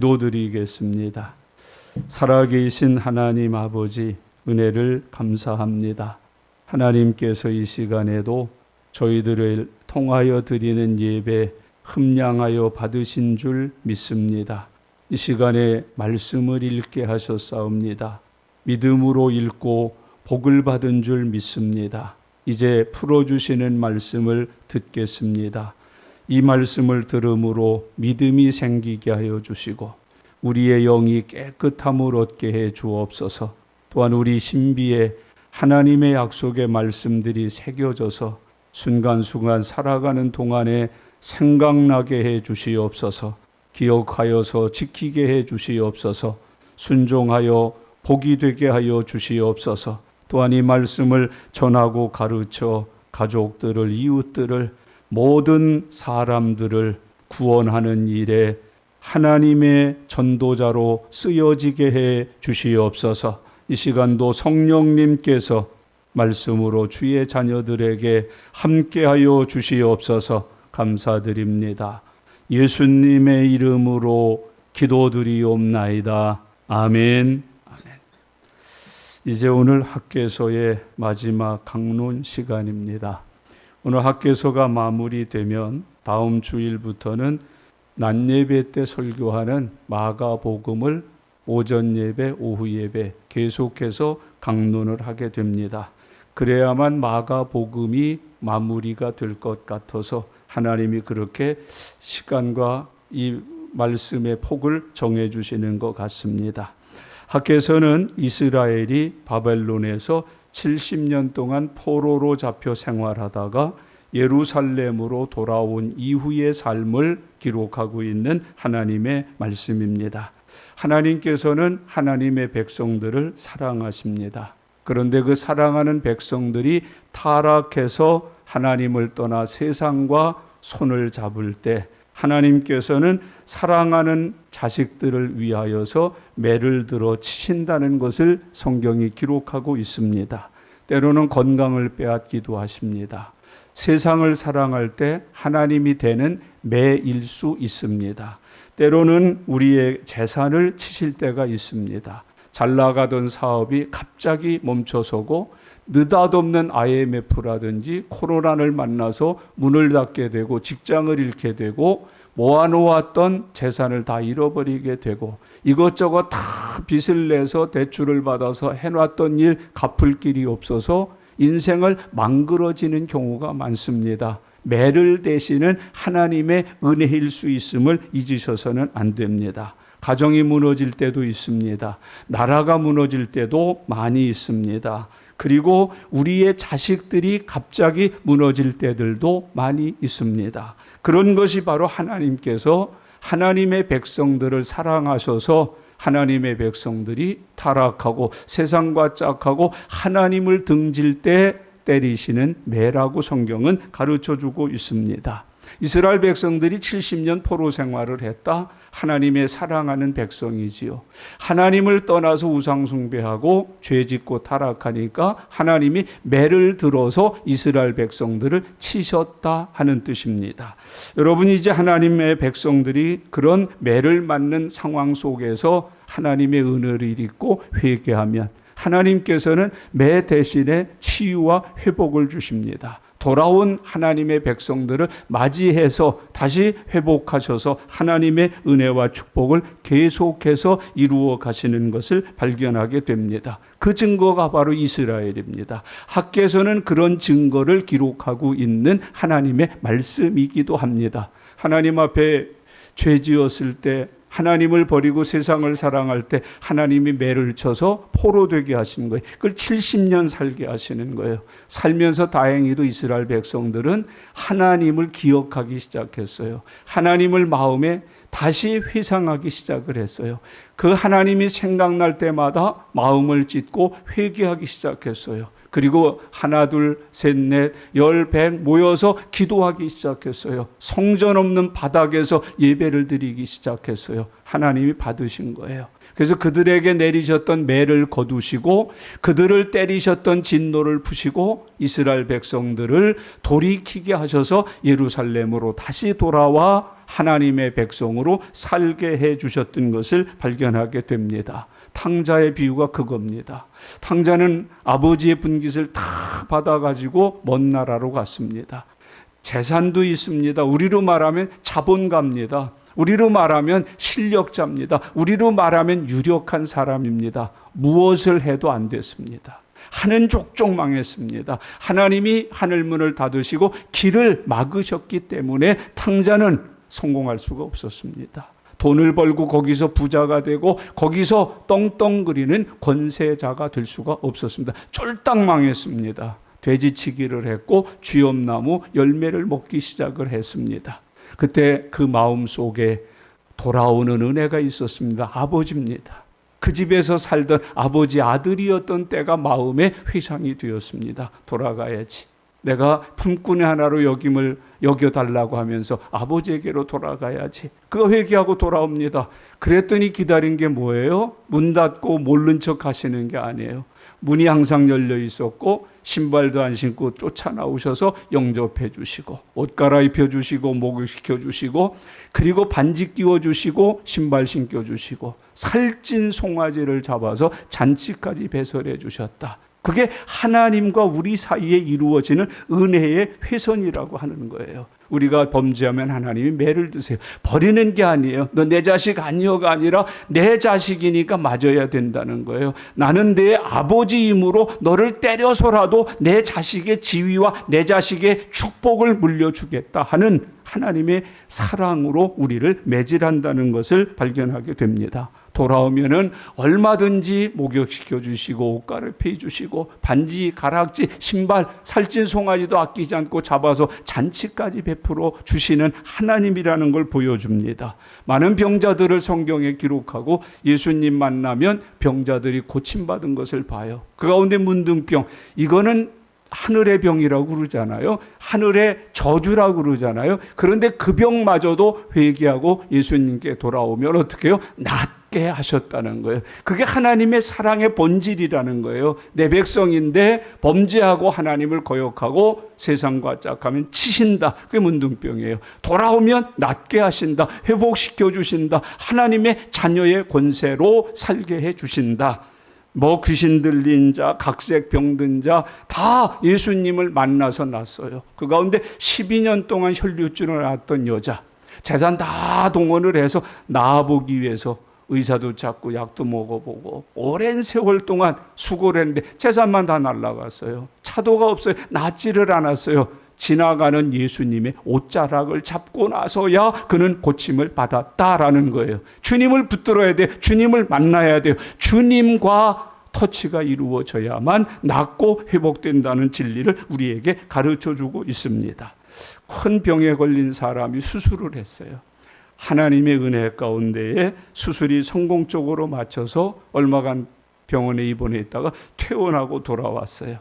기도드리겠습니다. 살아계신 하나님 아버지, 은혜를 감사합니다. 하나님께서 이 시간에도 저희들을 통하여 드리는 예배 흠량하여 받으신 줄 믿습니다. 이 시간에 말씀을 읽게 하셨사옵니다. 믿음으로 읽고 복을 받은 줄 믿습니다. 이제 풀어주시는 말씀을 듣겠습니다. 이 말씀을 들음으로 믿음이 생기게 하여 주시고 우리의 영이 깨끗함을 얻게 해 주옵소서. 또한 우리 신비에 하나님의 약속의 말씀들이 새겨져서 순간순간 살아가는 동안에 생각나게 해 주시옵소서. 기억하여서 지키게 해 주시옵소서. 순종하여 복이 되게 하여 주시옵소서. 또한 이 말씀을 전하고 가르쳐 가족들을, 이웃들을, 모든 사람들을 구원하는 일에 하나님의 전도자로 쓰여지게 해 주시옵소서. 이 시간도 성령님께서 말씀으로 주의 자녀들에게 함께하여 주시옵소서. 감사드립니다. 예수님의 이름으로 기도드리옵나이다. 아멘. 이제 오늘 학개서의 마지막 강론 시간입니다. 오늘 학개서가 마무리되면 다음 주일부터는 낮 예배 때 설교하는 마가복음을 오전 예배, 오후 예배 계속해서 강론을 하게 됩니다. 그래야만 마가복음이 마무리가 될 것 같아서 하나님이 그렇게 시간과 이 말씀의 폭을 정해 주시는 것 같습니다. 학개서는 이스라엘이 바벨론에서 70년 동안 포로로 잡혀 생활하다가 예루살렘으로 돌아온 이후의 삶을 기록하고 있는 하나님의 말씀입니다. 하나님께서는 하나님의 백성들을 사랑하십니다. 그런데 그 사랑하는 백성들이 타락해서 하나님을 떠나 세상과 손을 잡을 때 하나님께서는 사랑하는 자식들을 위하여서 매를 들어 치신다는 것을 성경이 기록하고 있습니다. 때로는 건강을 빼앗기도 하십니다. 세상을 사랑할 때 하나님이 되는 매일 수 있습니다. 때로는 우리의 재산을 치실 때가 있습니다. 잘 나가던 사업이 갑자기 멈춰서고 느닷없는 IMF라든지 코로나를 만나서 문을 닫게 되고 직장을 잃게 되고 모아놓았던 재산을 다 잃어버리게 되고 이것저것 다 빚을 내서 대출을 받아서 해놨던 일 갚을 길이 없어서 인생을 망그러지는 경우가 많습니다. 매를 대시는 하나님의 은혜일 수 있음을 잊으셔서는 안 됩니다. 가정이 무너질 때도 있습니다. 나라가 무너질 때도 많이 있습니다. 그리고 우리의 자식들이 갑자기 무너질 때들도 많이 있습니다. 그런 것이 바로 하나님께서 하나님의 백성들을 사랑하셔서 하나님의 백성들이 타락하고 세상과 짝하고 하나님을 등질 때 때리시는 매라고 성경은 가르쳐주고 있습니다. 이스라엘 백성들이 70년 포로 생활을 했다. 하나님의 사랑하는 백성이지요. 하나님을 떠나서 우상 숭배하고 죄짓고 타락하니까 하나님이 매를 들어서 이스라엘 백성들을 치셨다 하는 뜻입니다. 여러분, 이제 하나님의 백성들이 그런 매를 맞는 상황 속에서 하나님의 은혜를 잊고 회개하면 하나님께서는 매 대신에 치유와 회복을 주십니다. 돌아온 하나님의 백성들을 맞이해서 다시 회복하셔서 하나님의 은혜와 축복을 계속해서 이루어 가시는 것을 발견하게 됩니다. 그 증거가 바로 이스라엘입니다. 학개서는 그런 증거를 기록하고 있는 하나님의 말씀이기도 합니다. 하나님 앞에 죄 지었을 때 하나님을 버리고 세상을 사랑할 때 하나님이 매를 쳐서 포로 되게 하신 거예요. 그걸 70년 살게 하시는 거예요. 살면서 다행히도 이스라엘 백성들은 하나님을 기억하기 시작했어요. 하나님을 마음에 다시 회상하기 시작을 했어요. 그 하나님이 생각날 때마다 마음을 찢고 회개하기 시작했어요. 그리고 하나, 둘, 셋, 넷, 열, 백 모여서 기도하기 시작했어요. 성전 없는 바닥에서 예배를 드리기 시작했어요. 하나님이 받으신 거예요. 그래서 그들에게 내리셨던 매를 거두시고 그들을 때리셨던 진노를 푸시고 이스라엘 백성들을 돌이키게 하셔서 예루살렘으로 다시 돌아와 하나님의 백성으로 살게 해 주셨던 것을 발견하게 됩니다. 탕자의 비유가 그겁니다. 탕자는 아버지의 분깃을 다 받아가지고 먼 나라로 갔습니다. 재산도 있습니다. 우리로 말하면 자본가입니다. 우리로 말하면 실력자입니다. 우리로 말하면 유력한 사람입니다. 무엇을 해도 안 됐습니다. 하는 족족 망했습니다. 하나님이 하늘문을 닫으시고 길을 막으셨기 때문에 탕자는 성공할 수가 없었습니다. 돈을 벌고 거기서 부자가 되고 거기서 떵떵거리는 권세자가 될 수가 없었습니다. 쫄딱 망했습니다. 돼지치기를 했고 쥐엄나무 열매를 먹기 시작을 했습니다. 그때 그 마음 속에 돌아오는 은혜가 있었습니다. 아버지입니다. 그 집에서 살던 아버지 아들이었던 때가 마음의 회상이 되었습니다. 돌아가야지. 내가 품꾼의 하나로 여겨달라고 하면서 아버지에게로 돌아가야지. 그거 회개하고 돌아옵니다. 그랬더니 기다린 게 뭐예요? 문 닫고 모른 척 하시는 게 아니에요. 문이 항상 열려 있었고 신발도 안 신고 쫓아나오셔서 영접해 주시고 옷 갈아입혀 주시고 목욕시켜 주시고 그리고 반지 끼워 주시고 신발 신겨 주시고 살찐 송아지를 잡아서 잔치까지 배설해 주셨다. 그게 하나님과 우리 사이에 이루어지는 은혜의 훼손이라고 하는 거예요. 우리가 범죄하면 하나님이 매를 드세요. 버리는 게 아니에요. 너 내 자식 아니여가 아니라 내 자식이니까 맞아야 된다는 거예요. 나는 내 아버지이므로 너를 때려서라도 내 자식의 지위와 내 자식의 축복을 물려주겠다 하는 하나님의 사랑으로 우리를 매질한다는 것을 발견하게 됩니다. 돌아오면은 얼마든지 목욕시켜 주시고 옷 갈아입혀 주시고 반지, 가락지, 신발, 살찐 송아지도 아끼지 않고 잡아서 잔치까지 베풀어 주시는 하나님이라는 걸 보여줍니다. 많은 병자들을 성경에 기록하고 예수님 만나면 병자들이 고침받은 것을 봐요. 그 가운데 문둥병, 이거는 하늘의 병이라고 그러잖아요. 하늘의 저주라고 그러잖아요. 그런데 그 병마저도 회개하고 예수님께 돌아오면 어떻게 해요? 낫게 하셨다는 거예요. 그게 하나님의 사랑의 본질이라는 거예요. 내 백성인데 범죄하고 하나님을 거역하고 세상과 짝하면 치신다. 그게 문둥병이에요. 돌아오면 낫게 하신다. 회복시켜 주신다. 하나님의 자녀의 권세로 살게 해 주신다. 뭐 귀신 들린 자, 각색 병든 자 다 예수님을 만나서 났어요. 그 가운데 12년 동안 혈류증을 앓았던 여자, 재산 다 동원을 해서 나아보기 위해서 의사도 찾고 약도 먹어보고 오랜 세월 동안 수고를 했는데 재산만 다 날아갔어요. 차도가 없어요. 낫지를 않았어요. 지나가는 예수님의 옷자락을 잡고 나서야 그는 고침을 받았다라는 거예요. 주님을 붙들어야 돼요. 주님을 만나야 돼요. 주님과 터치가 이루어져야만 낫고 회복된다는 진리를 우리에게 가르쳐주고 있습니다. 큰 병에 걸린 사람이 수술을 했어요. 하나님의 은혜 가운데에 수술이 성공적으로 마쳐서 얼마간 병원에 입원해 있다가 퇴원하고 돌아왔어요.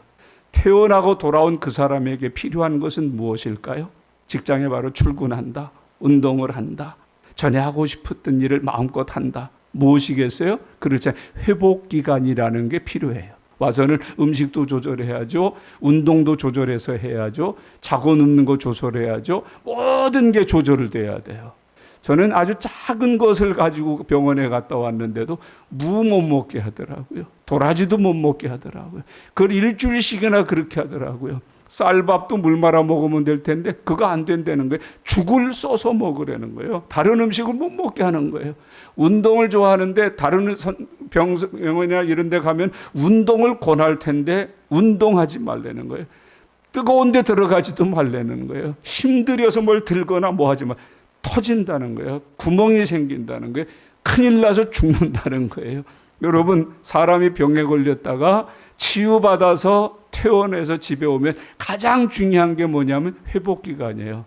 퇴원하고 돌아온 그 사람에게 필요한 것은 무엇일까요? 직장에 바로 출근한다. 운동을 한다. 전에 하고 싶었던 일을 마음껏 한다. 무엇이겠어요? 그렇죠. 회복기간이라는 게 필요해요. 와서는 음식도 조절해야죠. 운동도 조절해서 해야죠. 자고 눕는 거 조절해야죠. 모든 게 조절을 돼야 돼요. 저는 아주 작은 것을 가지고 병원에 갔다 왔는데도 무 못 먹게 하더라고요. 도라지도 못 먹게 하더라고요. 그걸 일주일씩이나 그렇게 하더라고요. 쌀밥도 물 말아 먹으면 될 텐데 그거 안 된다는 거예요. 죽을 써서 먹으라는 거예요. 다른 음식을 못 먹게 하는 거예요. 운동을 좋아하는데 다른 병원이나 이런 데 가면 운동을 권할 텐데 운동하지 말라는 거예요. 뜨거운 데 들어가지도 말라는 거예요. 힘들여서 뭘 들거나 뭐 하지 마. 터진다는 거예요. 구멍이 생긴다는 거예요. 큰일 나서 죽는다는 거예요. 여러분, 사람이 병에 걸렸다가 치유받아서 퇴원해서 집에 오면 가장 중요한 게 뭐냐면 회복기간이에요.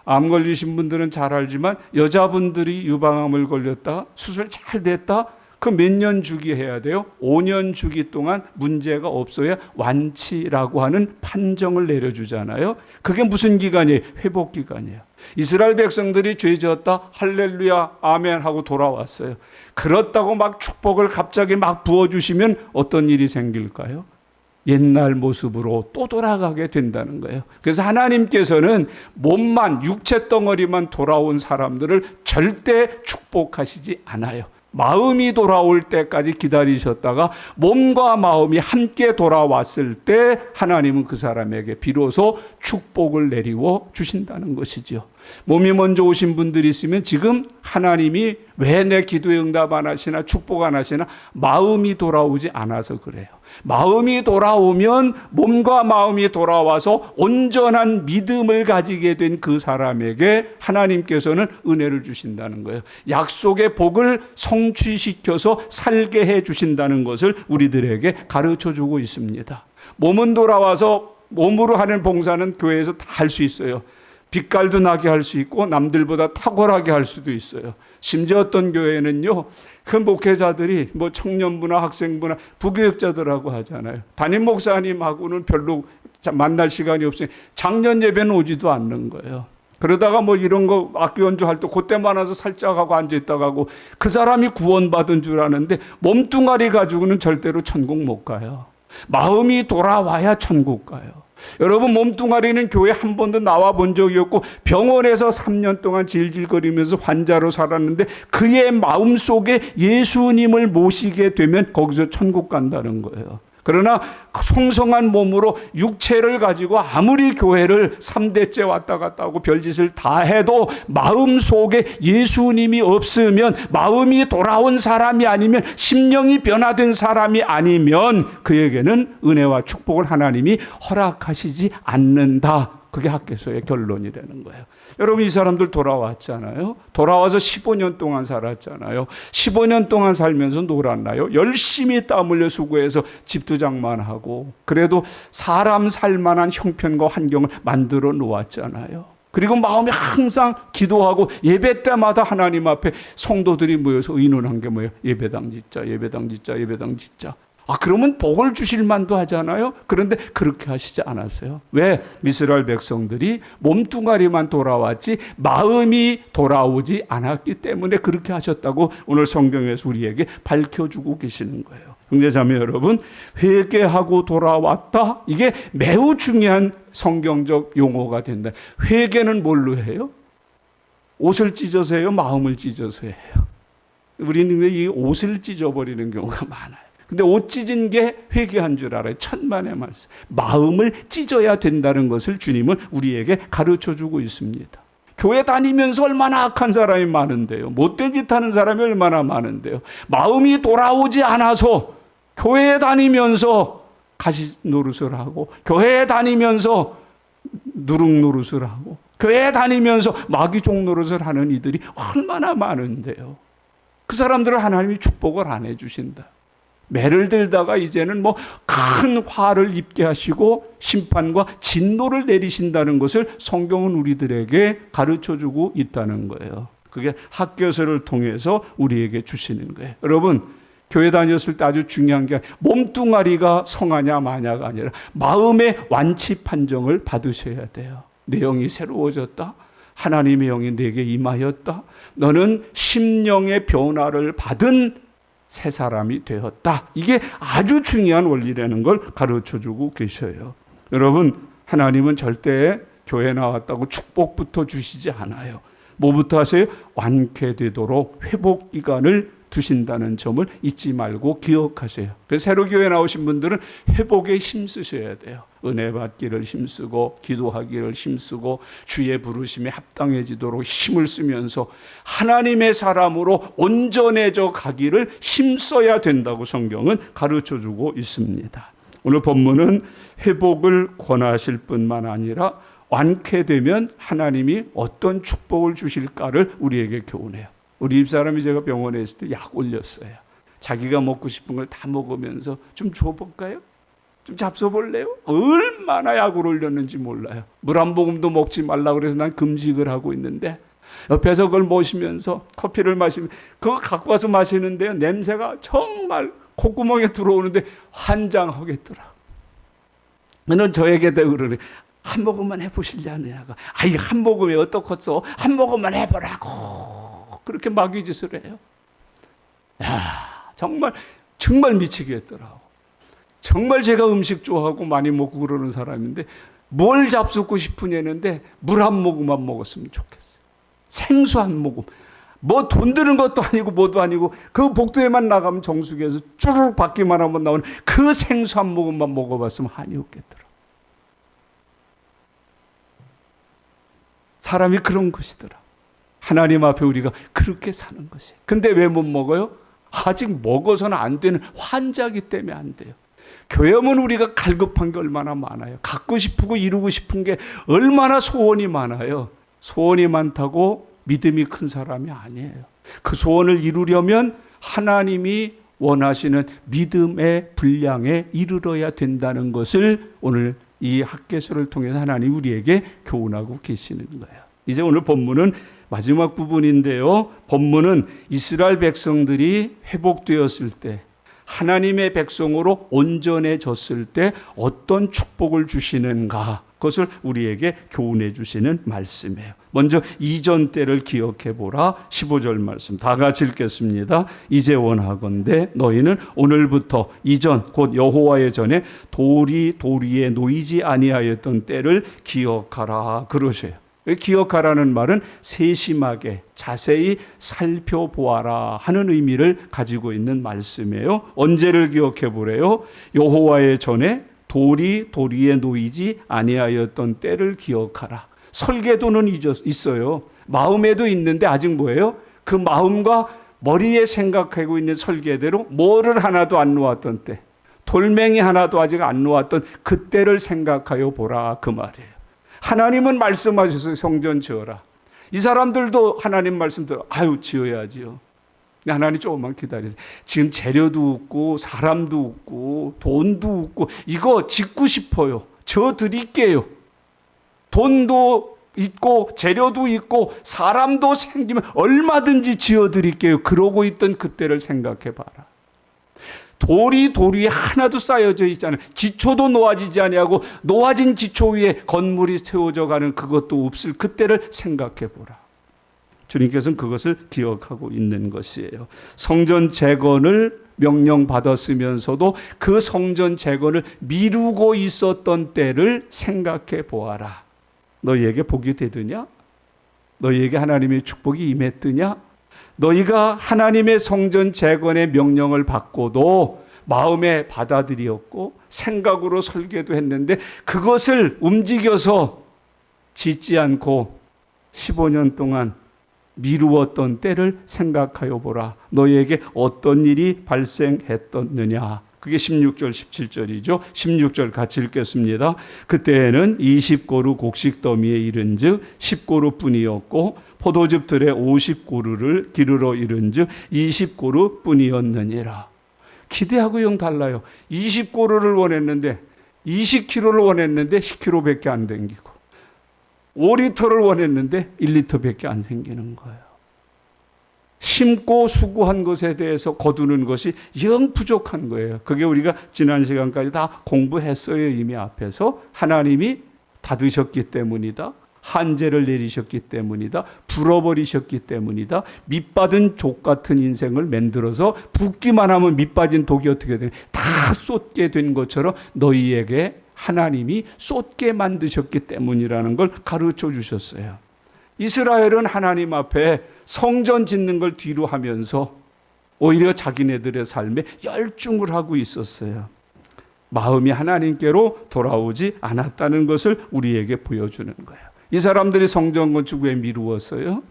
암 걸리신 분들은 잘 알지만 여자분들이 유방암을 걸렸다 수술 잘 됐다 그 몇 년 주기 해야 돼요? 5년 주기 동안 문제가 없어야 완치라고 하는 판정을 내려주잖아요. 그게 무슨 기간이에요? 회복기간이에요. 이스라엘 백성들이 죄 지었다 할렐루야 아멘 하고 돌아왔어요. 그렇다고 막 축복을 갑자기 막 부어주시면 어떤 일이 생길까요? 옛날 모습으로 또 돌아가게 된다는 거예요. 그래서 하나님께서는 몸만, 육체 덩어리만 돌아온 사람들을 절대 축복하시지 않아요. 마음이 돌아올 때까지 기다리셨다가 몸과 마음이 함께 돌아왔을 때 하나님은 그 사람에게 비로소 축복을 내리워 주신다는 것이죠. 몸이 먼저 오신 분들이 있으면 지금 하나님이 왜 내 기도에 응답 안 하시나 축복 안 하시나 마음이 돌아오지 않아서 그래요. 마음이 돌아오면 몸과 마음이 돌아와서 온전한 믿음을 가지게 된 그 사람에게 하나님께서는 은혜를 주신다는 거예요. 약속의 복을 성취시켜서 살게 해 주신다는 것을 우리들에게 가르쳐 주고 있습니다. 몸은 돌아와서 몸으로 하는 봉사는 교회에서 다 할 수 있어요. 빛깔도 나게 할 수 있고 남들보다 탁월하게 할 수도 있어요. 심지어 어떤 교회는요, 그 목회자들이 뭐 청년부나 학생부나 부교육자들하고 하잖아요. 담임 목사님하고는 별로 만날 시간이 없으니 작년 예배는 오지도 않는 거예요. 그러다가 뭐 이런 거 악기 연주할 때 그때만 와서 살짝 하고 앉아있다가 하고 그 사람이 구원받은 줄 아는데 몸뚱아리 가지고는 절대로 천국 못 가요. 마음이 돌아와야 천국 가요. 여러분, 몸뚱아리는 교회 한 번도 나와 본 적이 없고 병원에서 3년 동안 질질거리면서 환자로 살았는데 그의 마음속에 예수님을 모시게 되면 거기서 천국 간다는 거예요. 그러나 성성한 몸으로 육체를 가지고 아무리 교회를 3대째 왔다 갔다 하고 별짓을 다 해도 마음속에 예수님이 없으면, 마음이 돌아온 사람이 아니면, 심령이 변화된 사람이 아니면 그에게는 은혜와 축복을 하나님이 허락하시지 않는다. 그게 학개서의 결론이라는 거예요. 여러분, 이 사람들 돌아왔잖아요. 돌아와서 15년 동안 살았잖아요. 15년 동안 살면서 놀았나요? 열심히 땀 흘려 수고해서 집두장만 하고 그래도 사람 살만한 형편과 환경을 만들어 놓았잖아요. 그리고 마음이 항상 기도하고 예배 때마다 하나님 앞에 성도들이 모여서 의논한 게 뭐예요? 예배당 짓자, 예배당 짓자, 예배당 짓자. 그러면 복을 주실 만도 하잖아요. 그런데 그렇게 하시지 않았어요. 왜? 이스라엘 백성들이 몸뚱아리만 돌아왔지 마음이 돌아오지 않았기 때문에 그렇게 하셨다고 오늘 성경에서 우리에게 밝혀주고 계시는 거예요. 형제자매 여러분, 회개하고 돌아왔다, 이게 매우 중요한 성경적 용어가 된다. 회개는 뭘로 해요? 옷을 찢어서 해요? 마음을 찢어서 해요? 우리는 이 옷을 찢어버리는 경우가 많아요. 근데 옷 찢은 게 회개한 줄 알아요. 천만의 말씀. 마음을 찢어야 된다는 것을 주님은 우리에게 가르쳐주고 있습니다. 교회 다니면서 얼마나 악한 사람이 많은데요. 못된 짓 하는 사람이 얼마나 많은데요. 마음이 돌아오지 않아서 교회에 다니면서 가시 노릇을 하고, 교회에 다니면서 누룩 노릇을 하고, 교회에 다니면서 마귀종 노릇을 하는 이들이 얼마나 많은데요. 그 사람들을 하나님이 축복을 안 해주신다. 매를 들다가 이제는 뭐 큰 화를 입게 하시고 심판과 진노를 내리신다는 것을 성경은 우리들에게 가르쳐주고 있다는 거예요. 그게 학교서를 통해서 우리에게 주시는 거예요. 여러분, 교회 다녔을 때 아주 중요한 게 몸뚱아리가 성하냐 마냐가 아니라 마음의 완치 판정을 받으셔야 돼요. 내 영이 새로워졌다. 하나님의 영이 내게 임하였다. 너는 심령의 변화를 받은 새 사람이 되었다. 이게 아주 중요한 원리라는 걸 가르쳐주고 계셔요. 여러분, 하나님은 절대 교회 나왔다고 축복부터 주시지 않아요. 뭐부터 하세요? 완쾌되도록 회복 기간을 두신다는 점을 잊지 말고 기억하세요. 그래서 새로 교회 나오신 분들은 회복에 힘쓰셔야 돼요. 은혜 받기를 힘쓰고 기도하기를 힘쓰고 주의 부르심에 합당해지도록 힘을 쓰면서 하나님의 사람으로 온전해져 가기를 힘써야 된다고 성경은 가르쳐주고 있습니다. 오늘 본문은 회복을 권하실 뿐만 아니라 완쾌되면 하나님이 어떤 축복을 주실까를 우리에게 교훈해요. 우리 집사람이 제가 병원에 있을 때 약 올렸어요. 자기가 먹고 싶은 걸 다 먹으면서 좀 줘볼까요? 좀 잡숴볼래요? 얼마나 약을 올렸는지 몰라요. 물 한 모금도 먹지 말라고 그래서 난 금식을 하고 있는데 옆에서 그걸 마시면서 커피를 마시면 그거 갖고 와서 마시는데요. 냄새가 정말 콧구멍에 들어오는데 환장하겠더라. 너는 저에게 대고 그러네. 한 모금만 해보시려냐고. 아이, 한 모금이 어떻겠어? 한 모금만 해보라고. 그렇게 마귀짓을 해요. 야, 정말 미치겠더라고. 정말 제가 음식 좋아하고 많이 먹고 그러는 사람인데 뭘 잡수고 싶으냐는데 물 한 모금만 먹었으면 좋겠어요. 생수 한 모금. 뭐 돈 드는 것도 아니고 뭐도 아니고 그 복도에만 나가면 정수기에서 쭈르륵 받기만 하면 나오는 그 생수 한 모금만 먹어봤으면 한이 없겠더라. 사람이 그런 것이더라. 하나님 앞에 우리가 그렇게 사는 것이. 근데 왜 못 먹어요? 아직 먹어서는 안 되는 환자기 때문에 안 돼요. 교회 오면 우리가 갈급한 게 얼마나 많아요. 갖고 싶고 이루고 싶은 게 얼마나 소원이 많아요. 소원이 많다고 믿음이 큰 사람이 아니에요. 그 소원을 이루려면 하나님이 원하시는 믿음의 분량에 이르러야 된다는 것을 오늘 이 학개서를 통해서 하나님 우리에게 교훈하고 계시는 거예요. 이제 오늘 본문은 마지막 부분인데요. 본문은 이스라엘 백성들이 회복되었을 때, 하나님의 백성으로 온전해졌을 때 어떤 축복을 주시는가, 그것을 우리에게 교훈해 주시는 말씀이에요. 먼저 이전 때를 기억해 보라. 15절 말씀 다 같이 읽겠습니다. 이제 원하건대 너희는 오늘부터 이전 곧 여호와의 전에 도리에 놓이지 아니하였던 때를 기억하라 그러셔요. 기억하라는 말은 세심하게 자세히 살펴보아라 하는 의미를 가지고 있는 말씀이에요. 언제를 기억해 보래요? 여호와의 전에 도리에 놓이지 아니하였던 때를 기억하라. 설계도는 있어요. 마음에도 있는데 아직 뭐예요? 그 마음과 머리에 생각하고 있는 설계대로 뭐를 하나도 안 놓았던 때, 돌멩이 하나도 아직 안 놓았던 그때를 생각하여 보라 그 말이에요. 하나님은 말씀하셔서 성전 지어라. 이 사람들도 하나님 말씀 들어 아유 지어야지요. 하나님 조금만 기다리세요. 지금 재료도 없고 사람도 없고 돈도 없고 이거 짓고 싶어요. 저 드릴게요. 돈도 있고 재료도 있고 사람도 생기면 얼마든지 지어 드릴게요. 그러고 있던 그때를 생각해 봐라. 돌이 돌 위에 하나도 쌓여져 있잖아요. 기초도 놓아지지 아니하고 놓아진 기초 위에 건물이 세워져 가는 그것도 없을 그때를 생각해 보라. 주님께서는 그것을 기억하고 있는 것이에요. 성전 재건을 명령받았으면서도 그 성전 재건을 미루고 있었던 때를 생각해 보아라. 너희에게 복이 되더냐? 너희에게 하나님의 축복이 임했더냐? 너희가 하나님의 성전 재건의 명령을 받고도 마음에 받아들였고 생각으로 설계도 했는데 그것을 움직여서 짓지 않고 15년 동안 미루었던 때를 생각하여 보라. 너희에게 어떤 일이 발생했었느냐. 그게 16절 17절이죠. 16절 같이 읽겠습니다. 그때에는 20고루 곡식 더미에 이른즉 10고루 뿐이었고 포도즙 틀에 50고루를 기르러 이른즉 20고루 뿐이었느니라. 기대하고 영 달라요. 20고루를 원했는데 20kg를 원했는데 10kg밖에 안 생기고 5리터를 원했는데 1리터밖에 안 생기는 거예요. 심고 수고한 것에 대해서 거두는 것이 영 부족한 거예요. 그게 우리가 지난 시간까지 다 공부했어요. 이미 앞에서 하나님이 닫으셨기 때문이다. 한재를 내리셨기 때문이다. 불어버리셨기 때문이다. 밑받은 족 같은 인생을 만들어서 붓기만 하면 밑빠진 독이 어떻게 되냐. 다 쏟게 된 것처럼 너희에게 하나님이 쏟게 만드셨기 때문이라는 걸 가르쳐 주셨어요. 이스라엘은 하나님 앞에 성전 짓는 걸 뒤로 하면서 오히려 자기네들의 삶에 열중을 하고 있었어요. 마음이 하나님께로 돌아오지 않았다는 것을 우리에게 보여주는 거예요. 이 사람들이 성전 건축 왜 미루었어요?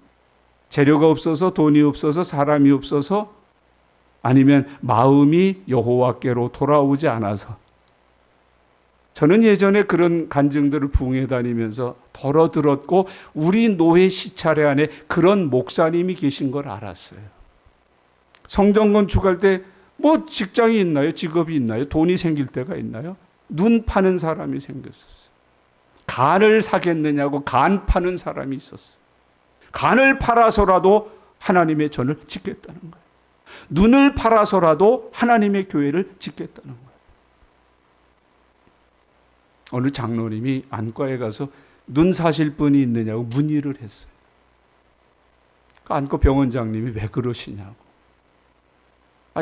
재료가 없어서, 돈이 없어서, 사람이 없어서, 아니면 마음이 여호와께로 돌아오지 않아서. 저는 예전에 그런 간증들을 부흥회 다니면서 덜어 들었고 우리 노회 시차례 안에 그런 목사님이 계신 걸 알았어요. 성전 건축할 때 뭐 직장이 있나요? 직업이 있나요? 돈이 생길 때가 있나요? 눈 파는 사람이 생겼었어요. 간을 사겠느냐고 간 파는 사람이 있었어요. 간을 팔아서라도 하나님의 전을 짓겠다는 거예요. 눈을 팔아서라도 하나님의 교회를 짓겠다는 거예요. 어느 장로님이 안과에 가서 눈 사실 분이 있느냐고 문의를 했어요. 그 안과 병원장님이 왜 그러시냐고.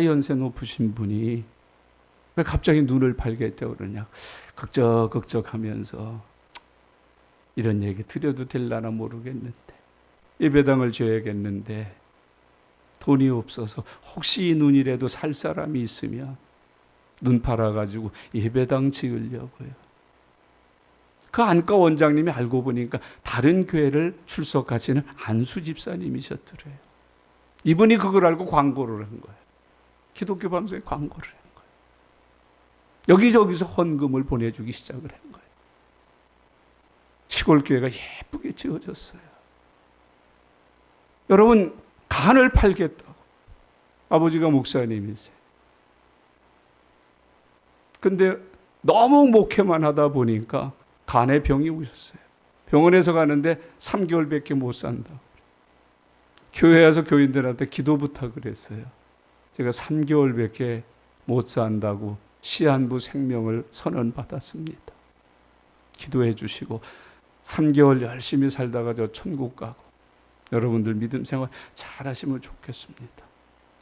연세 높으신 분이 왜 갑자기 눈을 팔겠다고 그러냐. 걱적걱적하면서 이런 얘기 드려도 될라나 모르겠는데, 예배당을 지어야겠는데 돈이 없어서 혹시 이 눈이라도 살 사람이 있으면 눈 팔아가지고 예배당 지으려고요. 그 안과 원장님이 알고 보니까 다른 교회를 출석하시는 안수 집사님이셨더래요. 이분이 그걸 알고 광고를 한 거예요. 기독교 방송에 광고를 한 거예요. 여기저기서 헌금을 보내주기 시작을 한 거예요. 시골 교회가 예쁘게 지어졌어요. 여러분, 간을 팔겠다고. 아버지가 목사님이세요. 근데 너무 목회만 하다 보니까 간에 병이 오셨어요. 병원에서 가는데 3개월밖에 못 산다. 교회 와서 교인들한테 기도 부탁을 했어요. 제가 3개월밖에 못 산다고 시한부 생명을 선언받았습니다. 기도해 주시고 3개월 열심히 살다가 저 천국 가고 여러분들 믿음 생활 잘 하시면 좋겠습니다.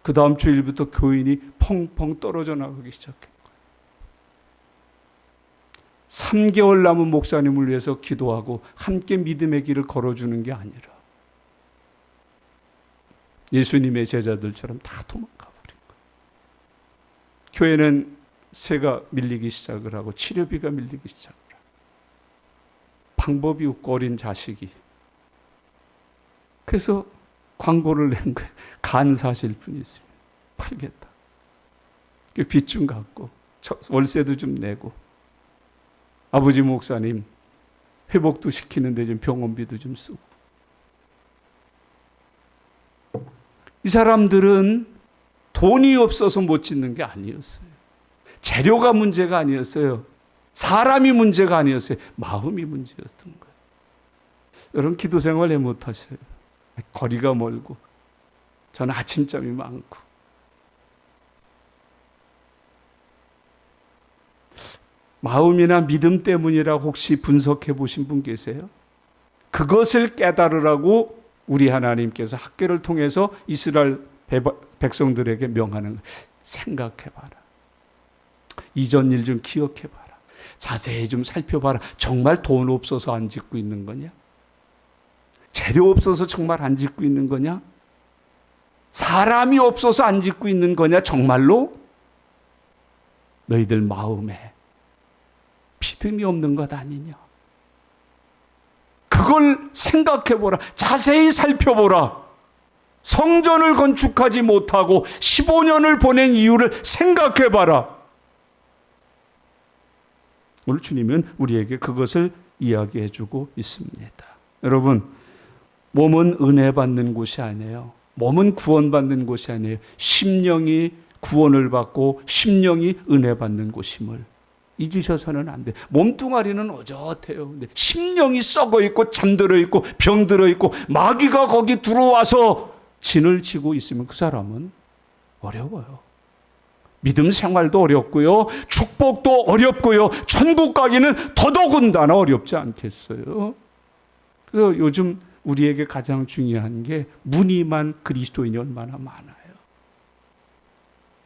그 다음 주일부터 교인이 펑펑 떨어져 나가기 시작해요. 3개월 남은 목사님을 위해서 기도하고 함께 믿음의 길을 걸어주는 게 아니라 예수님의 제자들처럼 다 도망가 버린 거예요. 교회는 세가 밀리기 시작을 하고 치료비가 밀리기 시작을 하고 방법이 없고 어린 자식이. 그래서 광고를 낸 거예요. 간 사실 뿐이 있습니다. 팔겠다. 빚 좀 갚고 월세도 좀 내고 아버지 목사님 회복도 시키는데 좀 병원비도 좀 쓰고. 이 사람들은 돈이 없어서 못 짓는 게 아니었어요. 재료가 문제가 아니었어요. 사람이 문제가 아니었어요. 마음이 문제였던 거예요. 여러분 기도 생활 못 하셔요. 거리가 멀고 저는 아침잠이 많고 마음이나 믿음 때문이라고 혹시 분석해 보신 분 계세요? 그것을 깨달으라고 우리 하나님께서 학교를 통해서 이스라엘 백성들에게 명하는 거예요. 생각해봐라. 이전 일 좀 기억해봐라. 자세히 좀 살펴봐라. 정말 돈 없어서 안 짓고 있는 거냐? 재료 없어서 정말 안 짓고 있는 거냐? 사람이 없어서 안 짓고 있는 거냐? 정말로? 너희들 마음에 믿음이 없는 것 아니냐? 그걸 생각해보라. 자세히 살펴보라. 성전을 건축하지 못하고 15년을 보낸 이유를 생각해봐라. 오늘 주님은 우리에게 그것을 이야기해주고 있습니다. 여러분, 몸은 은혜 받는 곳이 아니에요. 몸은 구원받는 곳이 아니에요. 심령이 구원을 받고 심령이 은혜 받는 곳임을 잊으셔서는 안 돼요. 몸뚱아리는 어젓해요. 근데 심령이 썩어 있고 잠들어 있고 병들어 있고 마귀가 거기 들어와서 진을 치고 있으면 그 사람은 어려워요. 믿음 생활도 어렵고요. 축복도 어렵고요. 천국 가기는 더더군다나 어렵지 않겠어요. 그래서 요즘 우리에게 가장 중요한 게 무늬만 그리스도인이 얼마나 많아요.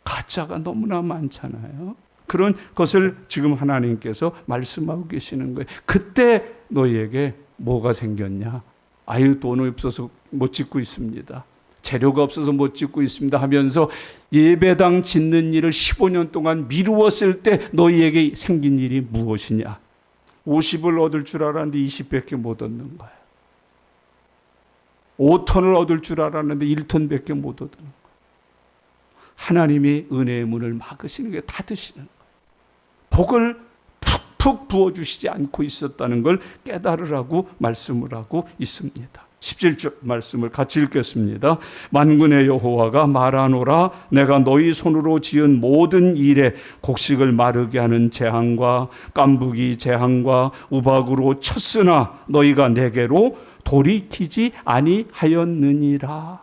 가짜가 너무나 많잖아요. 그런 것을 지금 하나님께서 말씀하고 계시는 거예요. 그때 너희에게 뭐가 생겼냐? 아유, 돈이 없어서 못 짓고 있습니다. 재료가 없어서 못 짓고 있습니다 하면서 예배당 짓는 일을 15년 동안 미루었을 때 너희에게 생긴 일이 무엇이냐? 50을 얻을 줄 알았는데 20밖에 못 얻는 거예요. 5톤을 얻을 줄 알았는데 1톤밖에 못 얻는 거예요. 하나님이 은혜의 문을 막으시는 게 닫으시는 거예요. 복을 푹푹 부어주시지 않고 있었다는 걸 깨달으라고 말씀을 하고 있습니다. 17절 말씀을 같이 읽겠습니다. 만군의 여호와가 말하노라. 내가 너희 손으로 지은 모든 일에 곡식을 마르게 하는 재앙과 깐부기 재앙과 우박으로 쳤으나 너희가 내게로 돌이키지 아니하였느니라.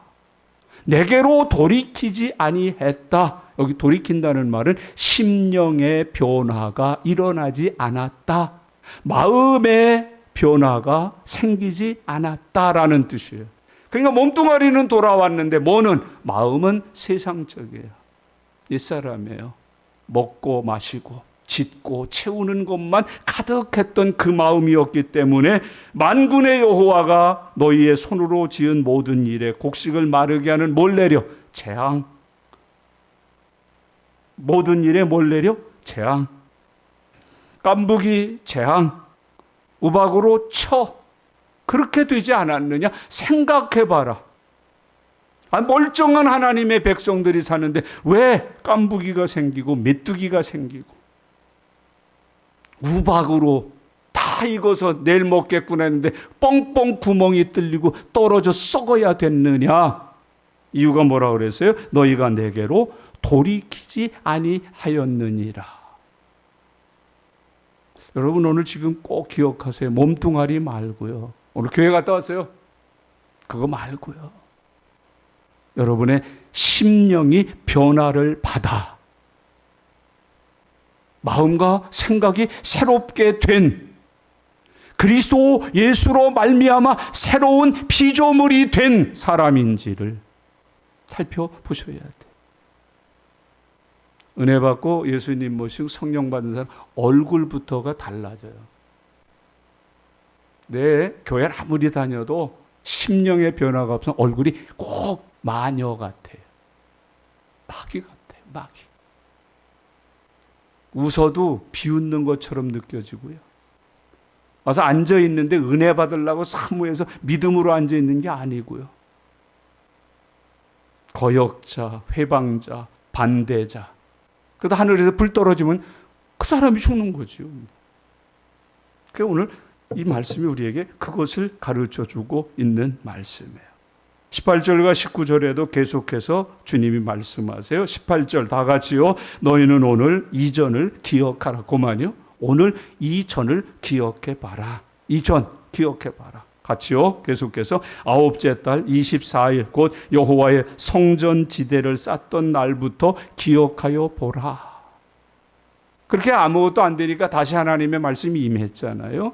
내게로 돌이키지 아니했다. 여기 돌이킨다는 말은 심령의 변화가 일어나지 않았다. 마음의 변화가 생기지 않았다라는 뜻이에요. 그러니까 몸뚱아리는 돌아왔는데 뭐는? 마음은 세상적이에요. 옛사람이에요. 먹고 마시고 짓고 채우는 것만 가득했던 그 마음이었기 때문에 만군의 여호와가 너희의 손으로 지은 모든 일에 곡식을 마르게 하는 뭘 내려? 재앙. 모든 일에 뭘 내려? 재앙. 깐부기 재앙. 우박으로 쳐. 그렇게 되지 않았느냐? 생각해봐라. 멀쩡한 하나님의 백성들이 사는데 왜 깐부기가 생기고 메뚜기가 생기고 우박으로 다 익어서 내일 먹겠구나 했는데 뻥뻥 구멍이 뚫리고 떨어져 썩어야 됐느냐? 이유가 뭐라 그랬어요? 너희가 내게로 돌이키지 아니하였느니라. 여러분 오늘 지금 꼭 기억하세요. 몸뚱아리 말고요. 오늘 교회 갔다 왔어요. 그거 말고요. 여러분의 심령이 변화를 받아 마음과 생각이 새롭게 된 그리스도 예수로 말미암아 새로운 피조물이 된 사람인지를 살펴보셔야 돼. 은혜 받고 예수님 모시고 성령 받은 사람 얼굴부터가 달라져요. 내 교회를 아무리 다녀도 심령의 변화가 없으면 얼굴이 꼭 마녀 같아요. 마귀 같아요. 마귀. 웃어도 비웃는 것처럼 느껴지고요. 와서 앉아있는데 은혜 받으려고 사무해서 믿음으로 앉아있는 게 아니고요. 거역자, 회방자, 반대자. 그러다 하늘에서 불 떨어지면 그 사람이 죽는 거죠. 그러니까 오늘 이 말씀이 우리에게 그것을 가르쳐주고 있는 말씀이에요. 18절과 19절에도 계속해서 주님이 말씀하세요. 18절 다 같이요. 너희는 오늘 이전을 기억하라. 그만요. 오늘 이전을 기억해봐라. 이전 기억해봐라. 같이요. 계속해서 아홉째 달 24일 곧 여호와의 성전 지대를 쌓던 날부터 기억하여 보라. 그렇게 아무것도 안 되니까 다시 하나님의 말씀이 임했잖아요.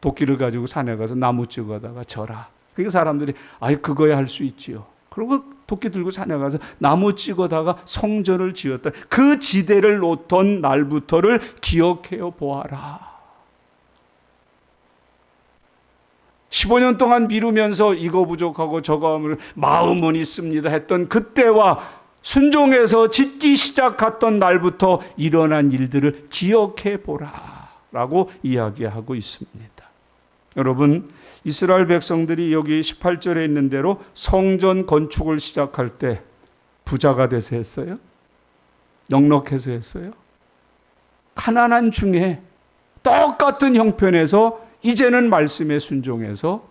도끼를 가지고 산에 가서 나무 찍어다가 져라. 그러니까 사람들이 아이 그거야 할 수 있지요. 그리고 도끼 들고 산에 가서 나무 찍어다가 성전을 지었다. 그 지대를 놓던 날부터를 기억해요 보아라. 15년 동안 미루면서 이거 부족하고 저거 하면 마음은 있습니다 했던 그때와 순종해서 짓기 시작했던 날부터 일어난 일들을 기억해 보라 라고 이야기하고 있습니다. 여러분 이스라엘 백성들이 여기 18절에 있는 대로 성전 건축을 시작할 때 부자가 돼서 했어요? 넉넉해서 했어요? 가난한 중에 똑같은 형편에서 이제는 말씀에 순종해서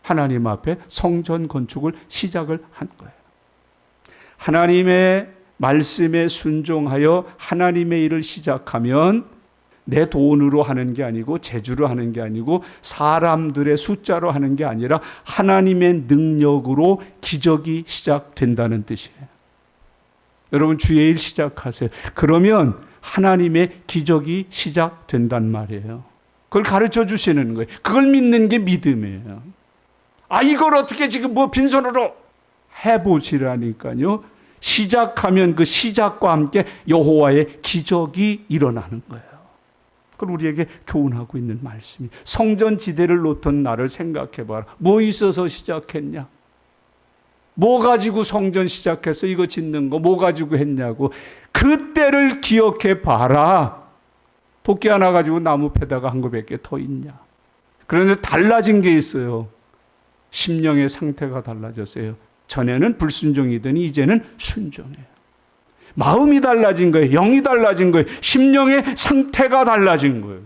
하나님 앞에 성전 건축을 시작을 한 거예요. 하나님의 말씀에 순종하여 하나님의 일을 시작하면 내 돈으로 하는 게 아니고 재주로 하는 게 아니고 사람들의 숫자로 하는 게 아니라 하나님의 능력으로 기적이 시작된다는 뜻이에요. 여러분 주의 일 시작하세요. 그러면 하나님의 기적이 시작된단 말이에요. 그걸 가르쳐 주시는 거예요. 그걸 믿는 게 믿음이에요. 아 이걸 어떻게 지금 뭐 빈손으로 해보시라니까요. 시작하면 그 시작과 함께 여호와의 기적이 일어나는 거예요. 그걸 우리에게 교훈하고 있는 말씀이 성전 지대를 놓던 나를 생각해봐라. 뭐 있어서 시작했냐? 뭐 가지고 성전 시작해서 이거 짓는 거 뭐 가지고 했냐고. 그때를 기억해봐라. 도끼 하나 가지고 나무 패다가 한 거 몇 개 더 있냐? 그런데 달라진 게 있어요. 심령의 상태가 달라졌어요. 전에는 불순종이더니 이제는 순종해요. 마음이 달라진 거예요. 영이 달라진 거예요. 심령의 상태가 달라진 거예요.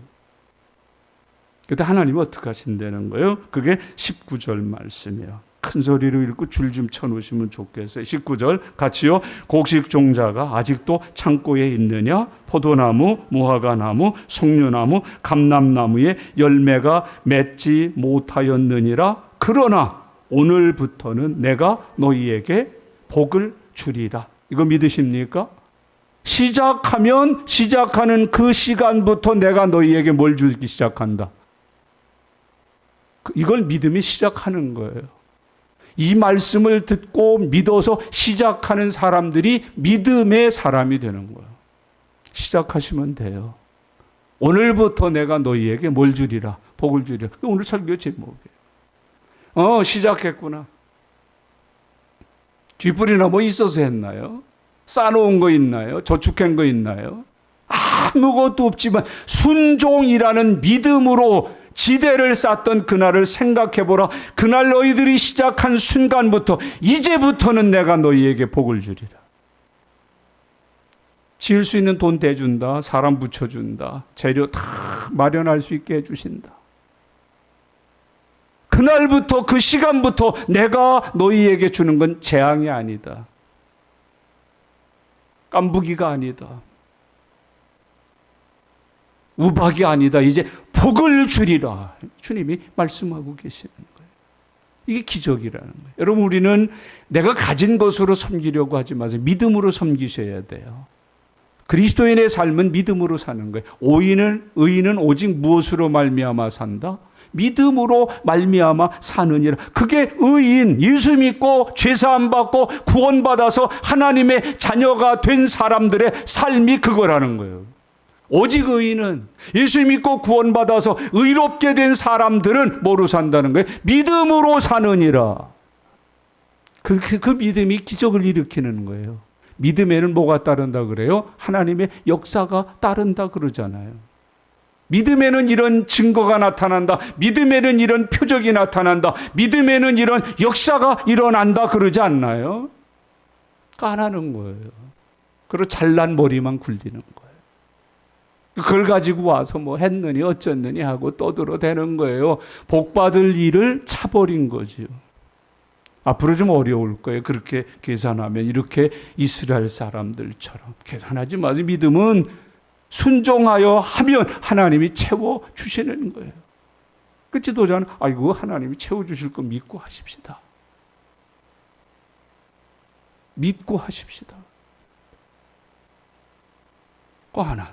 그때 하나님은 어떻게 하신다는 거예요? 그게 19절 말씀이에요. 큰 소리로 읽고 줄 좀 쳐놓으시면 좋겠어요. 19절 같이요. 곡식 종자가 아직도 창고에 있느냐? 포도나무, 무화과나무, 송류나무, 감람나무에 열매가 맺지 못하였느니라. 그러나 오늘부터는 내가 너희에게 복을 주리라. 이거 믿으십니까? 시작하면 시작하는 그 시간부터 내가 너희에게 뭘 주기 시작한다. 이걸 믿음이 시작하는 거예요. 이 말씀을 듣고 믿어서 시작하는 사람들이 믿음의 사람이 되는 거예요. 시작하시면 돼요. 오늘부터 내가 너희에게 뭘 주리라? 복을 주리라. 그게 오늘 설교 제목이에요. 시작했구나. 쥐뿔이나 뭐 있어서 했나요? 쌓아놓은 거 있나요? 저축한 거 있나요? 아무것도 없지만 순종이라는 믿음으로 지대를 쌓던 그날을 생각해보라. 그날 너희들이 시작한 순간부터 이제부터는 내가 너희에게 복을 주리라. 지을 수 있는 돈 대준다. 사람 붙여준다. 재료 다 마련할 수 있게 해주신다. 그날부터 그 시간부터 내가 너희에게 주는 건 재앙이 아니다. 깐부기가 아니다. 우박이 아니다. 이제 복을 주리라. 주님이 말씀하고 계시는 거예요. 이게 기적이라는 거예요. 여러분, 우리는 내가 가진 것으로 섬기려고 하지 마세요. 믿음으로 섬기셔야 돼요. 그리스도인의 삶은 믿음으로 사는 거예요. 의인은 오직 무엇으로 말미암아 산다? 믿음으로 말미암아 사느니라. 그게 의인, 예수 믿고 죄사함 받고 구원받아서 하나님의 자녀가 된 사람들의 삶이 그거라는 거예요. 오직 의인은, 예수 믿고 구원받아서 의롭게 된 사람들은 뭐로 산다는 거예요? 믿음으로 사느니라. 그 믿음이 기적을 일으키는 거예요. 믿음에는 뭐가 따른다 그래요? 하나님의 역사가 따른다 그러잖아요. 믿음에는 이런 증거가 나타난다. 믿음에는 이런 표적이 나타난다. 믿음에는 이런 역사가 일어난다 그러지 않나요? 까나는 거예요. 그리고 잘난 머리만 굴리는 거예요. 그걸 가지고 와서 뭐 했느니 어쩌느니 하고 떠들어대는 거예요. 복받을 일을 차버린 거죠. 앞으로 좀 어려울 거예요. 그렇게 계산하면 이렇게 이스라엘 사람들처럼 계산하지 마세요. 믿음은 순종하여 하면 하나님이 채워주시는 거예요. 그 지도자는 아이고 하나님이 채워주실 거 믿고 하십시다. 믿고 하십시다. 또 하나.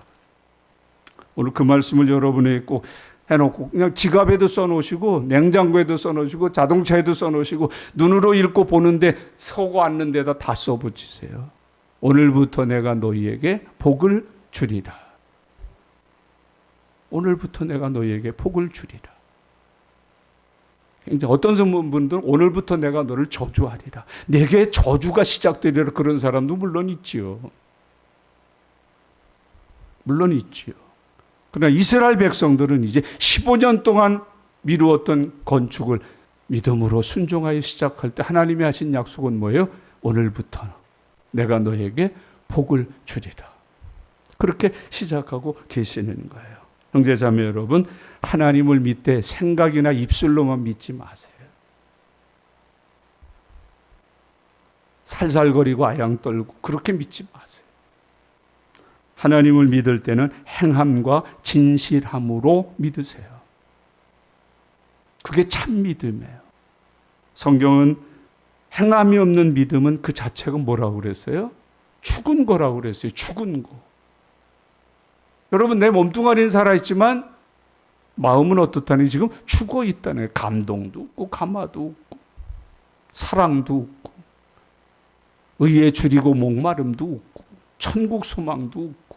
오늘 그 말씀을 여러분에게 꼭 해놓고 그냥 지갑에도 써놓으시고 냉장고에도 써놓으시고 자동차에도 써놓으시고 눈으로 읽고 보는데 서고 앉는 데다 다 써붙이세요. 오늘부터 내가 너희에게 복을 주리라. 오늘부터 내가 너희에게 복을 주리라. 굉장히 어떤 분들은 오늘부터 내가 너를 저주하리라. 내게 저주가 시작되리라 그런 사람도 물론 있지요. 물론 있지요. 그러나 이스라엘 백성들은 이제 15년 동안 미루었던 건축을 믿음으로 순종하여 시작할 때 하나님이 하신 약속은 뭐예요? 오늘부터 내가 너에게 복을 주리라. 그렇게 시작하고 계시는 거예요. 형제자매 여러분, 하나님을 믿되 생각이나 입술로만 믿지 마세요. 살살거리고 아양 떨고 그렇게 믿지 마세요. 하나님을 믿을 때는 행함과 진실함으로 믿으세요. 그게 참 믿음이에요. 성경은 행함이 없는 믿음은 그 자체가 뭐라고 그랬어요? 죽은 거라고 그랬어요. 죽은 거. 여러분, 내 몸뚱아리는 살아있지만 마음은 어떻다니 지금 죽어 있다는 거예요. 감동도 없고 감화도 없고 사랑도 없고 의에 줄이고 목마름도 없고 천국 소망도 없고.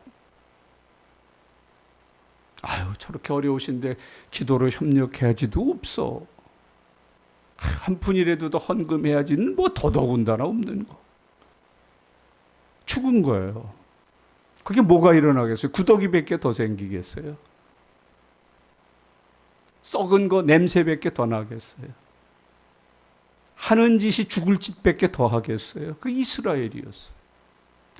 아유, 저렇게 어려우신데 기도로 협력해야지도 없어. 한 푼이라도 더 헌금해야지는 뭐 더더군다나 없는 거. 죽은 거예요. 그게 뭐가 일어나겠어요? 구더기밖에 더 생기겠어요? 썩은 거 냄새밖에 더 나겠어요? 하는 짓이 죽을 짓밖에 더 하겠어요? 그 이스라엘이었어요.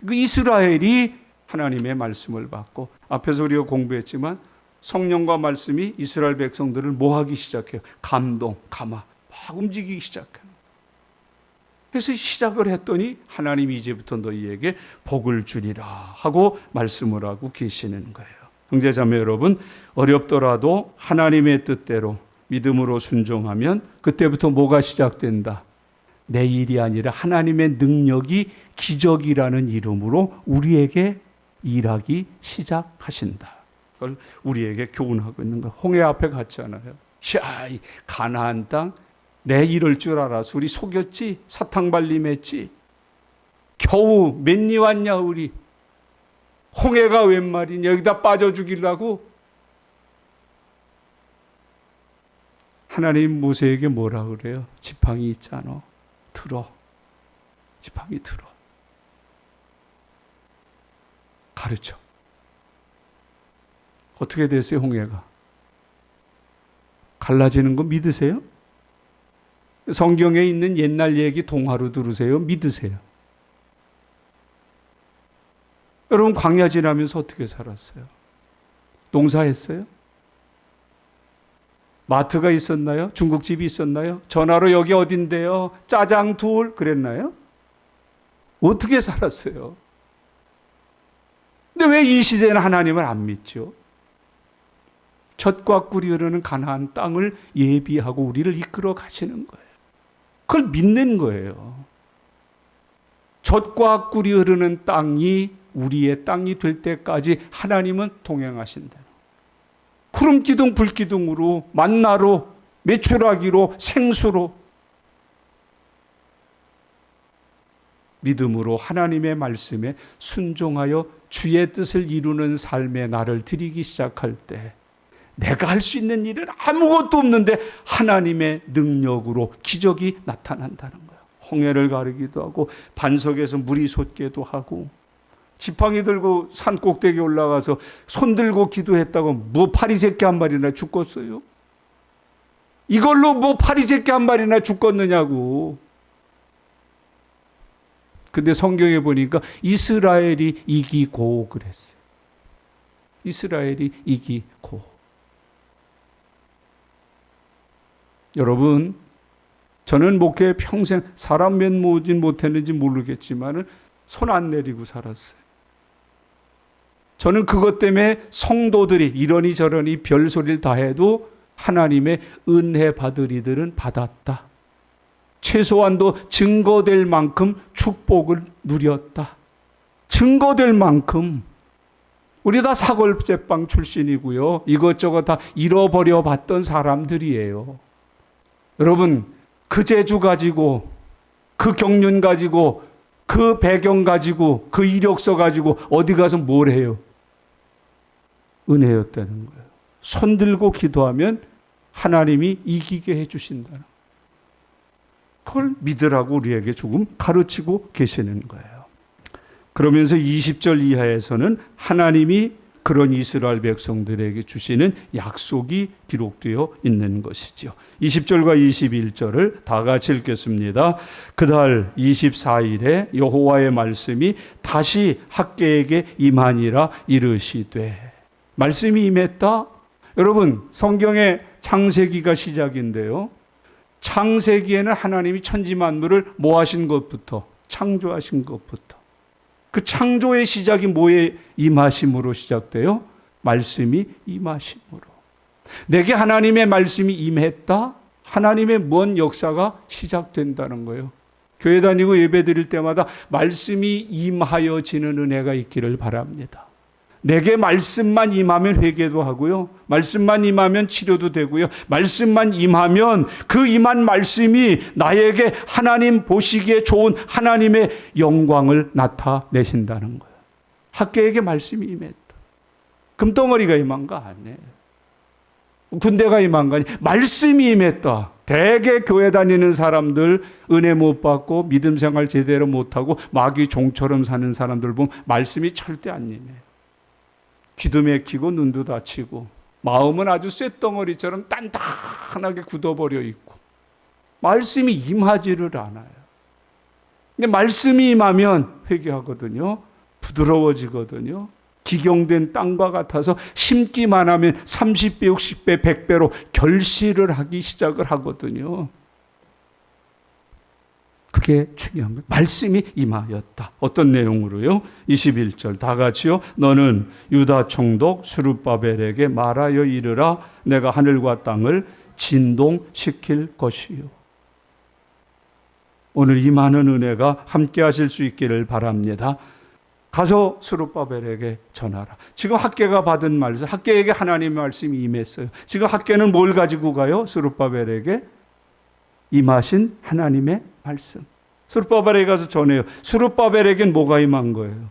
그 이스라엘이 하나님의 말씀을 받고 앞에서 우리가 공부했지만 성령과 말씀이 이스라엘 백성들을 뭐 하기 시작해요? 감동, 감화, 막 움직이기 시작해요. 그래서 시작을 했더니 하나님이 이제부터 너희에게 복을 주리라 하고 말씀을 하고 계시는 거예요. 형제자매 여러분, 어렵더라도 하나님의 뜻대로 믿음으로 순종하면 그때부터 뭐가 시작된다? 내 일이 아니라 하나님의 능력이 기적이라는 이름으로 우리에게 일하기 시작하신다. 그걸 우리에게 교훈하고 있는 거예요. 홍해 앞에 갔잖아요. 샤이 가나안 땅 내 이럴 줄 알아서 우리 속였지, 사탕발림했지. 겨우 몇 리 왔냐 우리. 홍해가 웬 말이냐? 여기다 빠져 죽이려고? 하나님 모세에게 뭐라 그래요? 지팡이 있잖아. 들어. 지팡이 들어. 가르쳐. 어떻게 됐어요, 홍해가? 갈라지는 거 믿으세요? 성경에 있는 옛날 얘기 동화로 들으세요? 믿으세요? 여러분, 광야 지나면서 어떻게 살았어요? 농사했어요? 마트가 있었나요? 중국집이 있었나요? 전화로 여기 어딘데요? 짜장 둘 그랬나요? 어떻게 살았어요? 근데 왜 이 시대는 하나님을 안 믿죠? 젖과 꿀이 흐르는 가나안 땅을 예비하고 우리를 이끌어 가시는 거예요. 그걸 믿는 거예요. 젖과 꿀이 흐르는 땅이 우리의 땅이 될 때까지 하나님은 동행하신다. 구름 기둥 불 기둥으로 만나로 메추라기로 생수로 믿음으로 하나님의 말씀에 순종하여 주의 뜻을 이루는 삶의 나를 드리기 시작할 때 내가 할 수 있는 일은 아무것도 없는데 하나님의 능력으로 기적이 나타난다는 거예요. 홍해를 가르기도 하고 반석에서 물이 솟기도 하고 지팡이 들고 산 꼭대기 올라가서 손 들고 기도했다고 뭐 파리 새끼 한 마리나 죽겠어요? 이걸로 뭐 파리 새끼 한 마리나 죽겠느냐고. 근데 성경에 보니까 이스라엘이 이기고 그랬어요. 이스라엘이 이기고. 여러분, 저는 목회 평생 사람 면모진 못했는지 모르겠지만 손 안 내리고 살았어요. 저는 그것 때문에 성도들이 이러니 저러니 별소리를 다 해도 하나님의 은혜 받을 이들은 받았다. 최소한도 증거될 만큼 축복을 누렸다. 증거될 만큼. 우리 다 사골제빵 출신이고요. 이것저것 다 잃어버려 봤던 사람들이에요. 여러분, 그 재주 가지고, 그 경륜 가지고, 그 배경 가지고, 그 이력서 가지고 어디 가서 뭘 해요? 은혜였다는 거예요. 손 들고 기도하면 하나님이 이기게 해주신다는, 그걸 믿으라고 우리에게 조금 가르치고 계시는 거예요. 그러면서 20절 이하에서는 하나님이 그런 이스라엘 백성들에게 주시는 약속이 기록되어 있는 것이죠. 20절과 21절을 다 같이 읽겠습니다. 그달 24일에 여호와의 말씀이 다시 학개에게 임하니라 이르시되. 말씀이 임했다? 여러분, 성경의 창세기가 시작인데요. 창세기에는 하나님이 천지 만물을 뭐 하신 것부터? 창조하신 것부터. 그 창조의 시작이 뭐에 임하심으로 시작돼요? 말씀이 임하심으로. 내게 하나님의 말씀이 임했다? 하나님의 무언 역사가 시작된다는 거예요. 교회 다니고 예배 드릴 때마다 말씀이 임하여지는 은혜가 있기를 바랍니다. 내게 말씀만 임하면 회개도 하고요. 말씀만 임하면 치료도 되고요. 말씀만 임하면 그 임한 말씀이 나에게 하나님 보시기에 좋은 하나님의 영광을 나타내신다는 거예요. 학개에게 말씀이 임했다. 금덩어리가 임한 거 아니에요. 군대가 임한 거 아니에요. 말씀이 임했다. 대개 교회 다니는 사람들 은혜 못 받고 믿음 생활 제대로 못하고 마귀 종처럼 사는 사람들 보면 말씀이 절대 안 임해요. 귀도 막히고 눈도 다치고 마음은 아주 쇳덩어리처럼 단단하게 굳어버려 있고 말씀이 임하지를 않아요. 근데 말씀이 임하면 회개하거든요. 부드러워지거든요. 기경된 땅과 같아서 심기만 하면 30배, 60배, 100배로 결실을 하기 시작을 하거든요. 그게 중요한 거예요. 말씀이 임하였다. 어떤 내용으로요? 21절 다 같이요. 너는 유다 총독 스룹바벨에게 말하여 이르라. 내가 하늘과 땅을 진동시킬 것이요. 오늘 이 많은 은혜가 함께 하실 수 있기를 바랍니다. 가서 스룹바벨에게 전하라. 지금 학개가 받은 말씀, 학개에게 하나님의 말씀이 임했어요. 지금 학개는 뭘 가지고 가요? 스룹바벨에게 임하신 하나님의 말씀. 스룹바벨에게 가서 전해요. 스룹바벨에겐 뭐가 임한 거예요?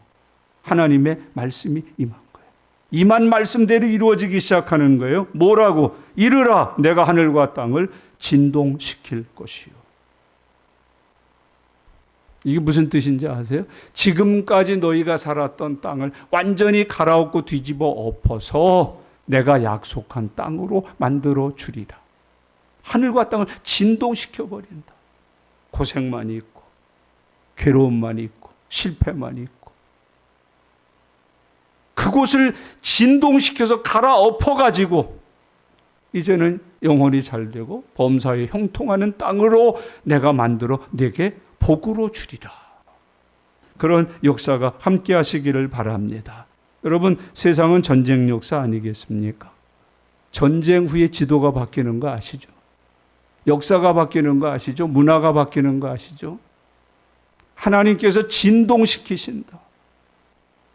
하나님의 말씀이 임한 거예요. 임한 말씀대로 이루어지기 시작하는 거예요. 뭐라고? 이르라 내가 하늘과 땅을 진동시킬 것이요. 이게 무슨 뜻인지 아세요? 지금까지 너희가 살았던 땅을 완전히 갈아엎고 뒤집어 엎어서 내가 약속한 땅으로 만들어 주리라. 하늘과 땅을 진동시켜 버린다. 고생만 있고 괴로움만 있고 실패만 있고 그곳을 진동시켜서 갈아엎어 가지고 이제는 영혼이 잘 되고 범사에 형통하는 땅으로 내가 만들어 내게 복으로 주리라. 그런 역사가 함께 하시기를 바랍니다. 여러분, 세상은 전쟁 역사 아니겠습니까? 전쟁 후에 지도가 바뀌는 거 아시죠? 역사가 바뀌는 거 아시죠? 문화가 바뀌는 거 아시죠? 하나님께서 진동시키신다.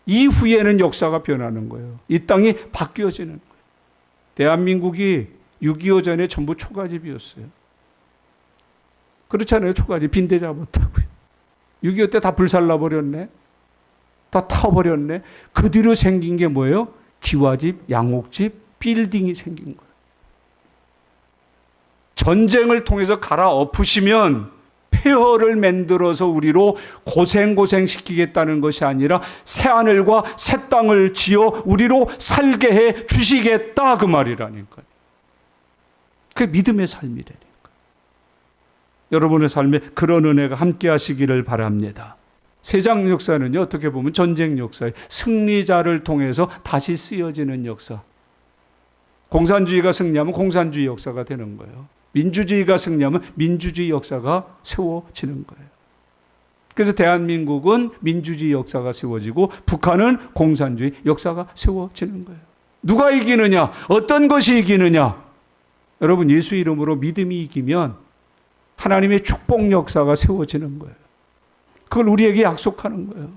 이후에는 역사가 변하는 거예요. 이 땅이 바뀌어지는 거예요. 대한민국이 6.25 전에 전부 초가집이었어요. 그렇잖아요. 초가집 빈대 잡았다고요. 6.25 때 다 불살라버렸네. 다 타버렸네. 그 뒤로 생긴 게 뭐예요? 기와집, 양옥집, 빌딩이 생긴 거예요. 전쟁을 통해서 갈아엎으시면 폐허를 만들어서 우리로 고생시키겠다는 것이 아니라 새하늘과 새 땅을 지어 우리로 살게 해 주시겠다 그 말이라니까요. 그게 믿음의 삶이라니까요. 여러분의 삶에 그런 은혜가 함께 하시기를 바랍니다. 세상 역사는요, 어떻게 보면 전쟁 역사예요. 승리자를 통해서 다시 쓰여지는 역사. 공산주의가 승리하면 공산주의 역사가 되는 거예요. 민주주의가 승리하면 민주주의 역사가 세워지는 거예요. 그래서 대한민국은 민주주의 역사가 세워지고 북한은 공산주의 역사가 세워지는 거예요. 누가 이기느냐? 어떤 것이 이기느냐? 여러분, 예수 이름으로 믿음이 이기면 하나님의 축복 역사가 세워지는 거예요. 그걸 우리에게 약속하는 거예요.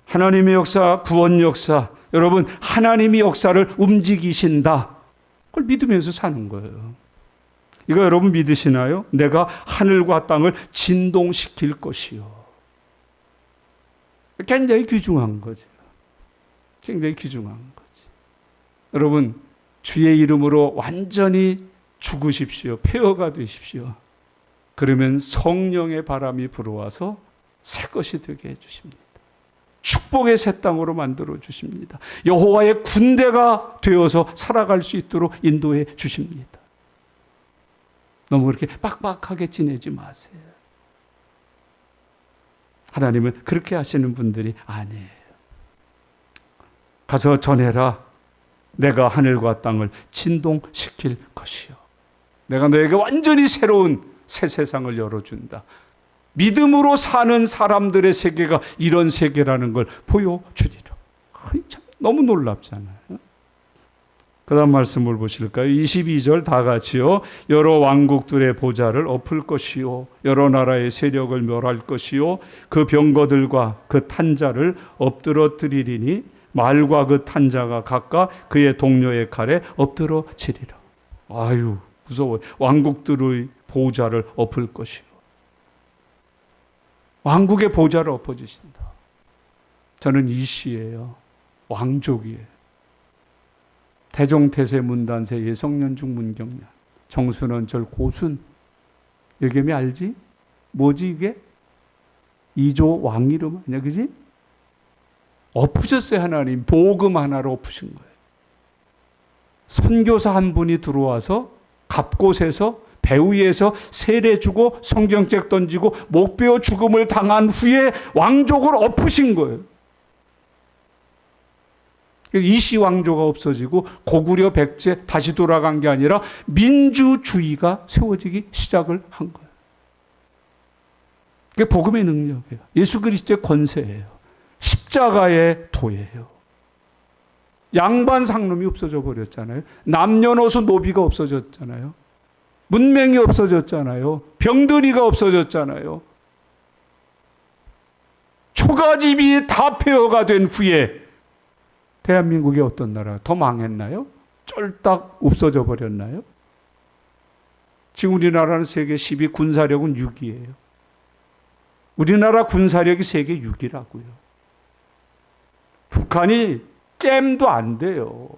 하나님의 역사, 구원 역사. 여러분, 하나님이 역사를 움직이신다. 그걸 믿으면서 사는 거예요. 이거 여러분 믿으시나요? 내가 하늘과 땅을 진동시킬 것이요. 굉장히 귀중한 거죠. 굉장히 귀중한 거지. 여러분, 주의 이름으로 완전히 죽으십시오. 폐허가 되십시오. 그러면 성령의 바람이 불어와서 새 것이 되게 해주십니다. 축복의 새 땅으로 만들어 주십니다. 여호와의 군대가 되어서 살아갈 수 있도록 인도해 주십니다. 너무 그렇게 빡빡하게 지내지 마세요. 하나님은 그렇게 하시는 분들이 아니에요. 가서 전해라. 내가 하늘과 땅을 진동시킬 것이요. 내가 너에게 완전히 새로운 새 세상을 열어준다. 믿음으로 사는 사람들의 세계가 이런 세계라는 걸 보여주리라. 참 너무 놀랍잖아요. 그 다음 말씀을 보실까요? 22절 다 같이요. 여러 왕국들의 보좌를 엎을 것이요. 여러 나라의 세력을 멸할 것이요. 그 병거들과 그 탄자를 엎드러뜨리리니 말과 그 탄자가 각각 그의 동료의 칼에 엎드러지리라. 아유, 무서워요. 왕국들의 보좌를 엎을 것이요. 왕국의 보좌를 엎어주신다. 저는 이 시예요. 왕족이에요. 태종태세 문단세 예성년중 문경년 정순원절 고순 여겸이 알지? 뭐지 이게? 이조 왕 이름 아니야, 그지? 엎으셨어요. 하나님 복음 하나로 엎으신 거예요. 선교사 한 분이 들어와서 갑곳에서 배 위에서 세례 주고 성경책 던지고 목 베어 죽음을 당한 후에 왕족을 엎으신 거예요. 이시 왕조가 없어지고 고구려 백제 다시 돌아간 게 아니라 민주주의가 세워지기 시작을 한 거예요. 그게 복음의 능력이에요. 예수 그리스도의 권세예요. 십자가의 도예요. 양반 상놈이 없어져 버렸잖아요. 남녀노소 노비가 없어졌잖아요. 문맹이 없어졌잖아요. 병들이가 없어졌잖아요. 초가집이 다 폐허가 된 후에 대한민국이 어떤 나라? 더 망했나요? 쫄딱 없어져 버렸나요? 지금 우리나라는 세계 10위, 군사력은 6위예요. 우리나라 군사력이 세계 6위라고요. 북한이 잼도 안 돼요.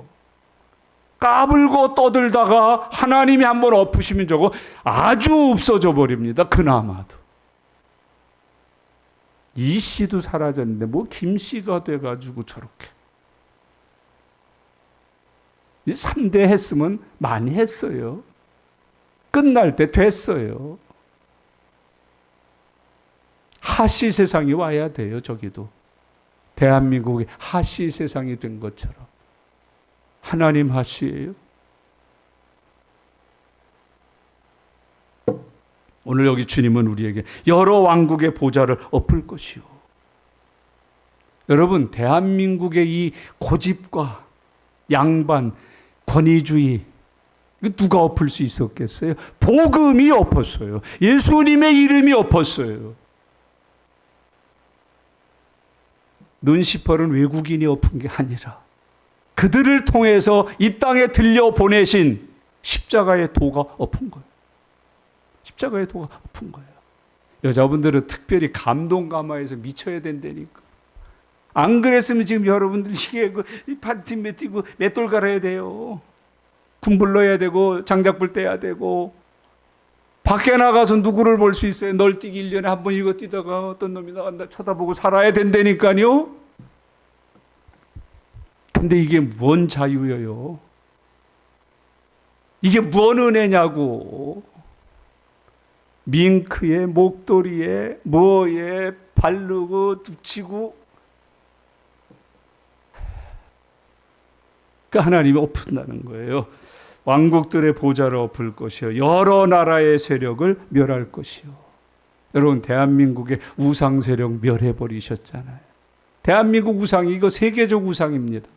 까불고 떠들다가 하나님이 한번 엎으시면 저거 아주 없어져 버립니다. 그나마도. 이 씨도 사라졌는데 뭐 김 씨가 돼가지고 저렇게. 3대 했으면 많이 했어요. 끝날 때 됐어요. 하씨 세상이 와야 돼요. 저기도. 대한민국이 하씨 세상이 된 것처럼. 하나님 하씨예요. 오늘 여기 주님은 우리에게 여러 왕국의 보좌를 엎을 것이요. 여러분, 대한민국의 이 고집과 양반, 권위주의, 이거 누가 엎을 수 있었겠어요? 복음이 엎었어요. 예수님의 이름이 엎었어요. 눈시퍼는 외국인이 엎은 게 아니라 그들을 통해서 이 땅에 들려 보내신 십자가의 도가 엎은 거예요. 십자가의 도가 엎은 거예요. 여자분들은 특별히 감동 감화해서 미쳐야 된다니까. 안 그랬으면 지금 여러분들 이게 파티 뛰고 맷돌 갈아야 돼요. 군불러야 되고 장작불 떼야 되고 밖에 나가서 누구를 볼 수 있어요? 널뛰기 1년에 한 번 이거 뛰다가 어떤 놈이 나간다 쳐다보고 살아야 된다니까요. 근데 이게 뭔 자유예요? 이게 뭔 은혜냐고. 밍크에 목도리에 뭐에 바르고 둡치고 그러니까 하나님이 엎은다는 거예요. 왕국들의 보좌를 엎을 것이요 여러 나라의 세력을 멸할 것이요. 여러분, 대한민국의 우상 세력 멸해버리셨잖아요. 대한민국 우상이 이거 세계적 우상입니다.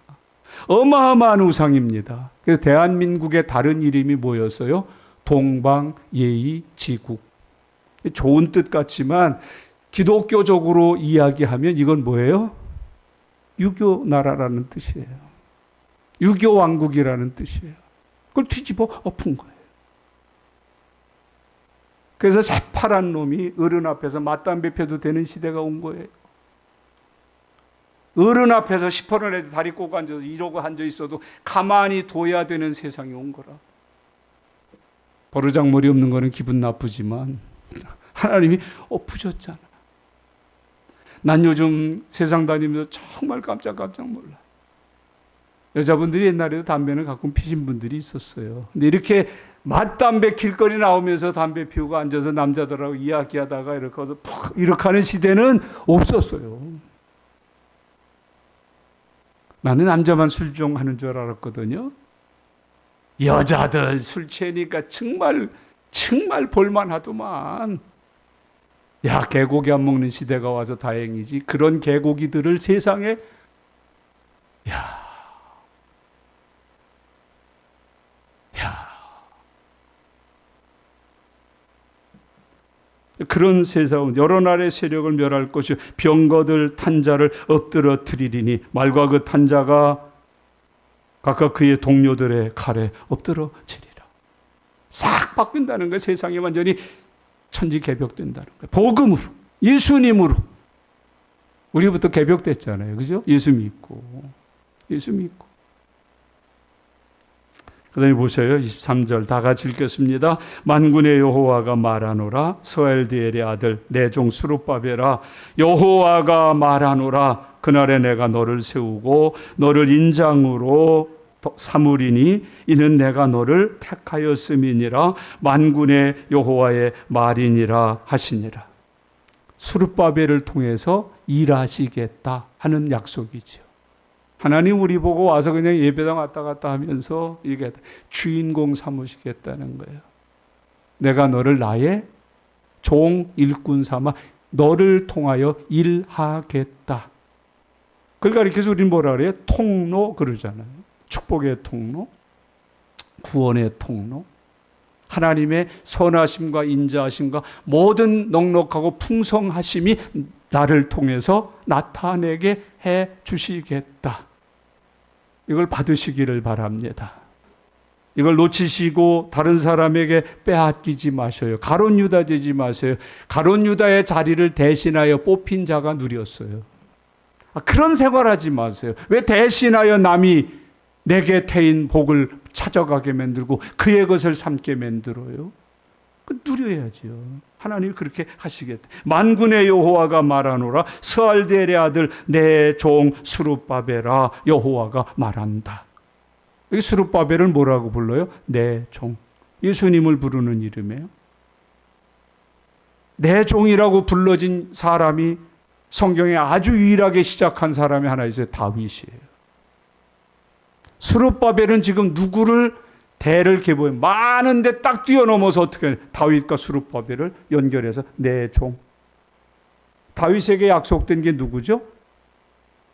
어마어마한 우상입니다. 그래서 대한민국의 다른 이름이 뭐였어요? 동방예의지국. 좋은 뜻 같지만 기독교적으로 이야기하면 이건 뭐예요? 유교 나라라는 뜻이에요. 유교 왕국이라는 뜻이에요. 그걸 뒤집어 엎은 거예요. 그래서 새파란 놈이 어른 앞에서 맞담배 펴도 되는 시대가 온 거예요. 어른 앞에서 시퍼런 애들 다리 꼬고 앉아서 이러고 앉아 있어도 가만히 둬야 되는 세상이 온 거라. 버르장머리 없는 거는 기분 나쁘지만 하나님이 엎으셨잖아. 난 요즘 세상 다니면서 정말 깜짝깜짝 놀라. 여자분들이 옛날에도 담배는 가끔 피신 분들이 있었어요. 근데 이렇게 맞담배 길거리 나오면서 담배 피우고 앉아서 남자들하고 이야기하다가 이렇게 해서 푹 이렇게 하는 시대는 없었어요. 나는 남자만 술종하는 줄 알았거든요. 여자들 술 취하니까 정말 볼만하더만. 야, 개고기 안 먹는 시대가 와서 다행이지. 그런 개고기들을 세상에 그런 세상은 여러 나라의 세력을 멸할 것이요 병거들 탄자를 엎드러뜨리리니 말과 그 탄자가 각각 그의 동료들의 칼에 엎드러지리라. 싹 바뀐다는 거예요. 세상이 완전히 천지개벽된다는 거예요. 복음으로, 예수님으로. 우리부터 개벽됐잖아요. 그죠? 예수 믿고. 그 다음에 보세요. 23절 다 같이 읽겠습니다. 만군의 여호와가 말하노라. 스알디엘의 아들 내 종 스룹바벨아, 여호와가 말하노라. 그날에 내가 너를 세우고 너를 인장으로 삼으리니 이는 내가 너를 택하였음이니라. 만군의 여호와의 말이니라 하시니라. 스룹바벨을 통해서 일하시겠다 하는 약속이죠. 하나님 우리 보고 와서 그냥 예배당 왔다 갔다 하면서 이게 주인공 삼으시겠다는 거예요. 내가 너를 나의 종 일꾼 삼아 너를 통하여 일하겠다. 그걸 가리켜서 우리는 뭐라 그래요? 통로 그러잖아요. 축복의 통로, 구원의 통로, 하나님의 선하심과 인자하심과 모든 넉넉하고 풍성하심이 나를 통해서 나타내게 해 주시겠다. 이걸 받으시기를 바랍니다. 이걸 놓치시고 다른 사람에게 빼앗기지 마셔요. 가룟 유다 되지 마세요. 가룟 유다의 자리를 대신하여 뽑힌 자가 누렸어요. 그런 생활하지 마세요. 왜 대신하여 남이 내게 태인 복을 찾아가게 만들고 그의 것을 삼게 만들어요? 누려야죠. 하나님이 그렇게 하시겠다. 만군의 여호와가 말하노라. 스알디엘의 아들 내 종 스룹바벨아, 여호와가 말한다. 여기 스룹바벨을 뭐라고 불러요? 내 종. 예수님을 부르는 이름이에요. 내 종이라고 불러진 사람이 성경에 아주 유일하게 시작한 사람이 하나 있어요. 다윗이에요. 스룹바벨은 지금 누구를 대를 계보해 많은데 딱 뛰어넘어서 어떻게 다윗과 스룹바벨을 연결해서 내 종. 다윗에게 약속된 게 누구죠?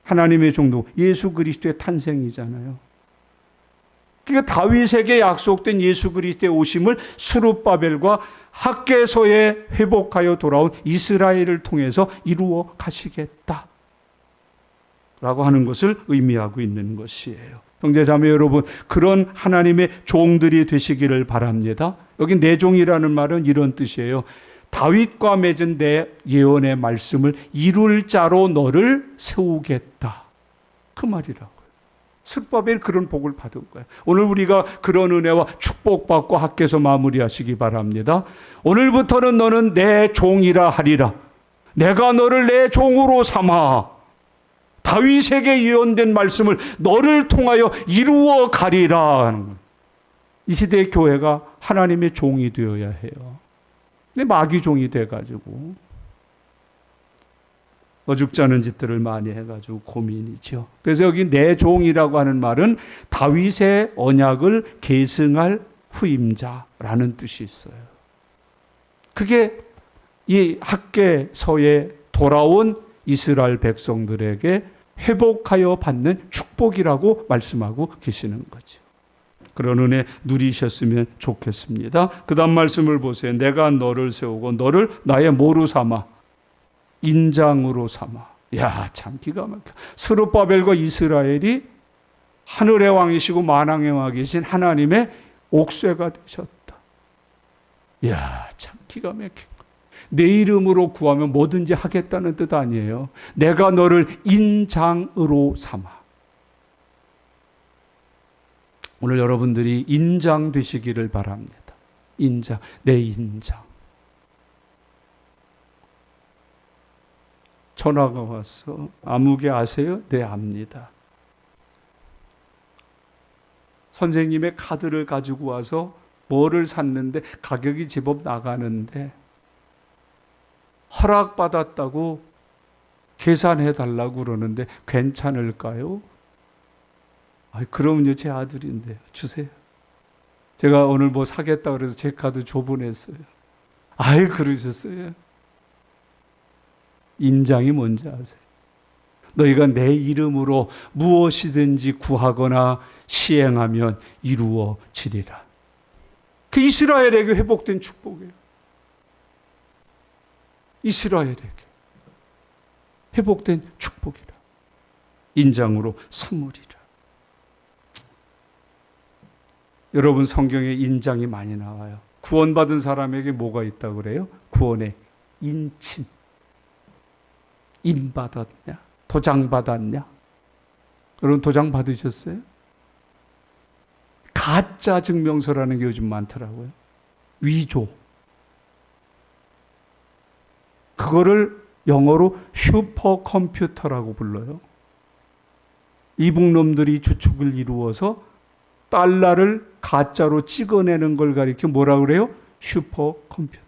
하나님의 종도 예수 그리스도의 탄생이잖아요. 그러니까 다윗에게 약속된 예수 그리스도의 오심을 스룹바벨과 학개서에 회복하여 돌아온 이스라엘을 통해서 이루어 가시겠다 라고 하는 것을 의미하고 있는 것이에요. 형제자매 여러분, 그런 하나님의 종들이 되시기를 바랍니다. 여기 내 종이라는 말은 이런 뜻이에요. 다윗과 맺은 내 예언의 말씀을 이룰 자로 너를 세우겠다, 그 말이라고요. 스룹바벨이 그런 복을 받은 거예요. 오늘 우리가 그런 은혜와 축복받고 학교에서 마무리하시기 바랍니다. 오늘부터는 너는 내 종이라 하리라. 내가 너를 내 종으로 삼아 다윗에게 예언된 말씀을 너를 통하여 이루어 가리라 하는 거예요. 이 시대의 교회가 하나님의 종이 되어야 해요. 근데 마귀 종이 돼가지고 어죽지 않은 짓들을 많이 해가지고 고민이죠. 그래서 여기 내 종이라고 하는 말은 다윗의 언약을 계승할 후임자라는 뜻이 있어요. 그게 이 학개서에 돌아온 이스라엘 백성들에게 회복하여 받는 축복이라고 말씀하고 계시는 거죠. 그런 은혜 누리셨으면 좋겠습니다. 그 다음 말씀을 보세요. 내가 너를 세우고 너를 나의 뭐로 삼아? 인장으로 삼아. 야, 참 기가 막혀. 스룹바벨과 이스라엘이 하늘의 왕이시고 만왕의 왕이신 하나님의 옥쇄가 되셨다. 야, 참 기가 막혀. 내 이름으로 구하면 뭐든지 하겠다는 뜻 아니에요. 내가 너를 인장으로 삼아. 오늘 여러분들이 인장 되시기를 바랍니다. 인장, 내 인장. 전화가 왔어. 아무개 아세요? 네, 압니다. 선생님의 카드를 가지고 와서 뭐를 샀는데 가격이 제법 나가는데 허락받았다고 계산해 달라고 그러는데 괜찮을까요? 그럼요, 제 아들인데 주세요. 제가 오늘 뭐 사겠다 그래서 제 카드 줘보냈어요. 그러셨어요. 인장이 뭔지 아세요? 너희가 내 이름으로 무엇이든지 구하거나 시행하면 이루어지리라. 그 이스라엘에게 회복된 축복이에요. 이스라엘에게 회복된 축복이라. 인장으로 삼으리라. 여러분, 성경에 인장이 많이 나와요. 구원받은 사람에게 뭐가 있다고 그래요? 구원의 인침. 인 받았냐? 도장 받았냐? 여러분, 도장 받으셨어요? 가짜 증명서라는 게 요즘 많더라고요. 위조. 그거를 영어로 슈퍼컴퓨터라고 불러요. 이북놈들이 주축을 이루어서 달러를 가짜로 찍어내는 걸 가리켜 뭐라 그래요? 슈퍼컴퓨터.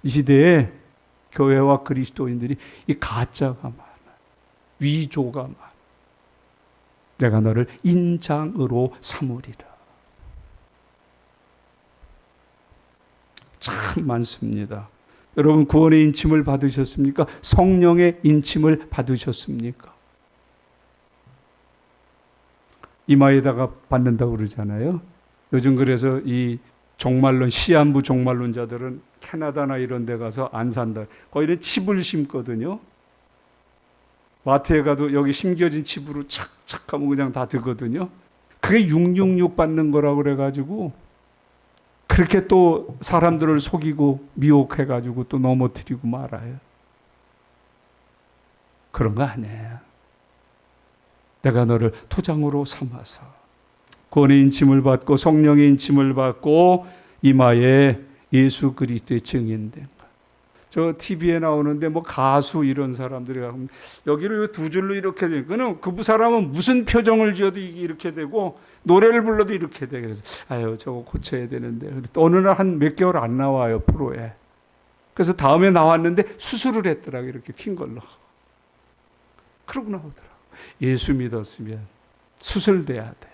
이 시대에 교회와 그리스도인들이 이 가짜가 많아요. 위조가 많아요. 내가 너를 인장으로 삼으리라. 참 많습니다. 여러분, 구원의 인침을 받으셨습니까? 성령의 인침을 받으셨습니까? 이마에다가 받는다고 그러잖아요. 요즘 그래서 이 종말론, 시한부 종말론자들은 캐나다나 이런 데 가서 안 산다. 거기는 칩을 심거든요. 마트에 가도 여기 심겨진 칩으로 착착 하면 그냥 다 되거든요. 그게 666 받는 거라고 그래가지고 그렇게 또 사람들을 속이고 미혹해가지고 또 넘어뜨리고 말아요. 그런 거 아니에요. 내가 너를 토장으로 삼아서 구원의 인침을 받고 성령의 인침을 받고 이마에 예수 그리스도의 증인된 거. 저 TV에 나오는데 뭐 가수 이런 사람들이 여기를 두 줄로 이렇게 되고는 그 사람은 무슨 표정을 지어도 이렇게 되고 노래를 불러도 이렇게 돼. 그래서 아유 저거 고쳐야 되는데 또 어느 날 한 몇 개월 안 나와요 프로에. 그래서 다음에 나왔는데 수술을 했더라고 이렇게 핀 걸로. 그러고 나오더라고. 예수 믿었으면 수술돼야 돼요.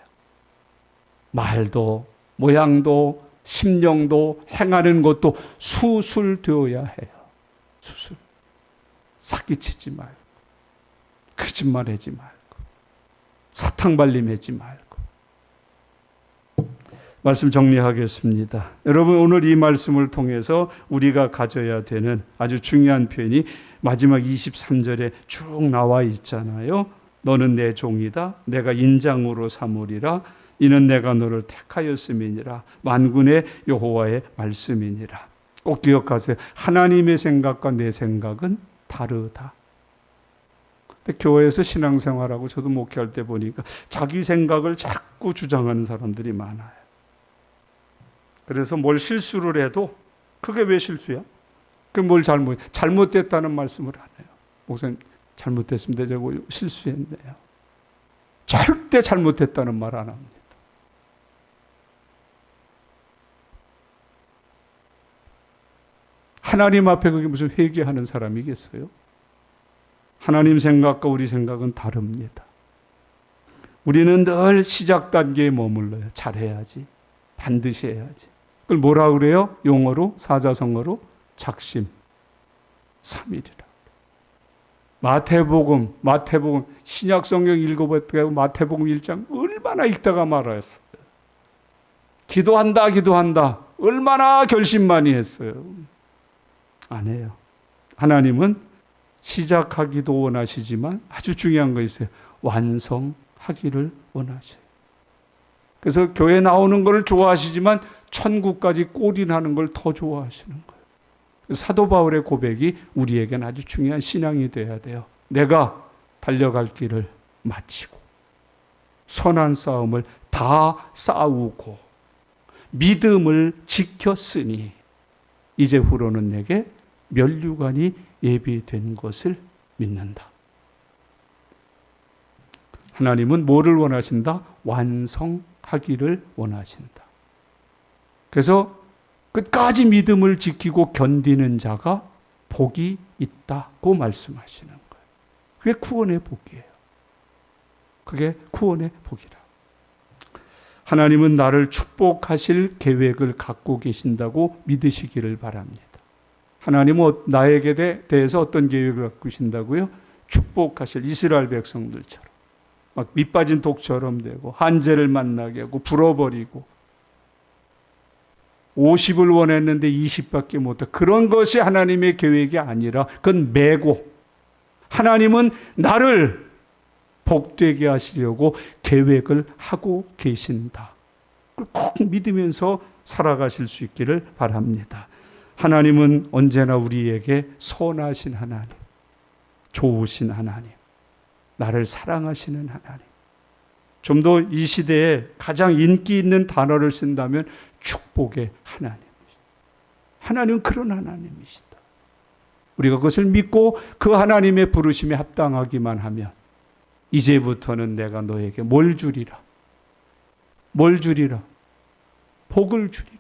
말도 모양도 심령도 행하는 것도 수술되어야 해요. 수술. 사기치지 말고 거짓말하지 말고 사탕발림하지 말고. 말씀 정리하겠습니다. 여러분 오늘 이 말씀을 통해서 우리가 가져야 되는 아주 중요한 표현이 마지막 23절에 쭉 나와 있잖아요. 너는 내 종이다. 내가 인장으로 삼으리라. 이는 내가 너를 택하였음이니라. 만군의 여호와의 말씀이니라. 꼭 기억하세요. 하나님의 생각과 내 생각은 다르다. 근데 교회에서 신앙생활하고 저도 목회할 때 보니까 자기 생각을 자꾸 주장하는 사람들이 많아요. 그래서 뭘 실수를 해도 그게 왜 실수야? 그게 뭘 잘못됐다는 말씀을 안 해요. 목사님 잘못됐습니다. 저거 실수했네요. 절대 잘못됐다는 말 안 합니다. 하나님 앞에 그게 무슨 회개하는 사람이겠어요? 하나님 생각과 우리 생각은 다릅니다. 우리는 늘 시작 단계에 머물러요. 잘해야지. 반드시 해야지. 그걸 뭐라 그래요? 용어로, 사자성어로 작심, 삼일이라. 마태복음 신약성경 읽어봤다고 마태복음 1장 얼마나 읽다가 말았어요. 기도한다. 얼마나 결심 많이 했어요. 안 해요. 하나님은 시작하기도 원하시지만 아주 중요한 거 있어요. 완성하기를 원하셔요. 그래서 교회 나오는 걸 좋아하시지만 천국까지 골인하는 걸 더 좋아하시는 거예요. 사도 바울의 고백이 우리에게는 아주 중요한 신앙이 돼야 돼요. 내가 달려갈 길을 마치고 선한 싸움을 다 싸우고 믿음을 지켰으니 이제후로는 내게 면류관이 예비된 것을 믿는다. 하나님은 뭐를 원하신다? 완성하기를 원하신다. 그래서 끝까지 믿음을 지키고 견디는 자가 복이 있다고 말씀하시는 거예요. 그게 구원의 복이에요. 그게 구원의 복이라. 하나님은 나를 축복하실 계획을 갖고 계신다고 믿으시기를 바랍니다. 하나님은 나에게 대해서 어떤 계획을 갖고 계신다고요? 축복하실 이스라엘 백성들처럼 막 밑빠진 독처럼 되고 한재를 만나게 하고 불어버리고 50을 원했는데 20밖에 못해. 그런 것이 하나님의 계획이 아니라 그건 매고 하나님은 나를 복되게 하시려고 계획을 하고 계신다. 꼭 믿으면서 살아가실 수 있기를 바랍니다. 하나님은 언제나 우리에게 선하신 하나님, 좋으신 하나님, 나를 사랑하시는 하나님. 좀 더 이 시대에 가장 인기 있는 단어를 쓴다면 축복의 하나님이시다. 하나님은 그런 하나님이시다. 우리가 그것을 믿고 그 하나님의 부르심에 합당하기만 하면 이제부터는 내가 너에게 뭘 주리라? 뭘 주리라? 복을 주리라.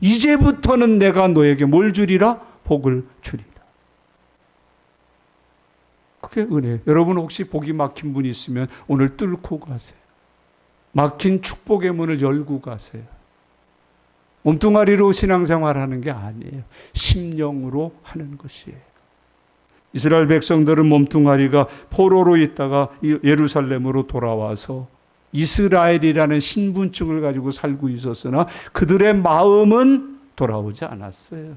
이제부터는 내가 너에게 뭘 주리라? 복을 주리라. 그게 은혜예요. 여러분 혹시 복이 막힌 분 있으면 오늘 뚫고 가세요. 막힌 축복의 문을 열고 가세요. 몸뚱아리로 신앙생활하는 게 아니에요. 심령으로 하는 것이에요. 이스라엘 백성들은 몸뚱아리가 포로로 있다가 예루살렘으로 돌아와서 이스라엘이라는 신분증을 가지고 살고 있었으나 그들의 마음은 돌아오지 않았어요.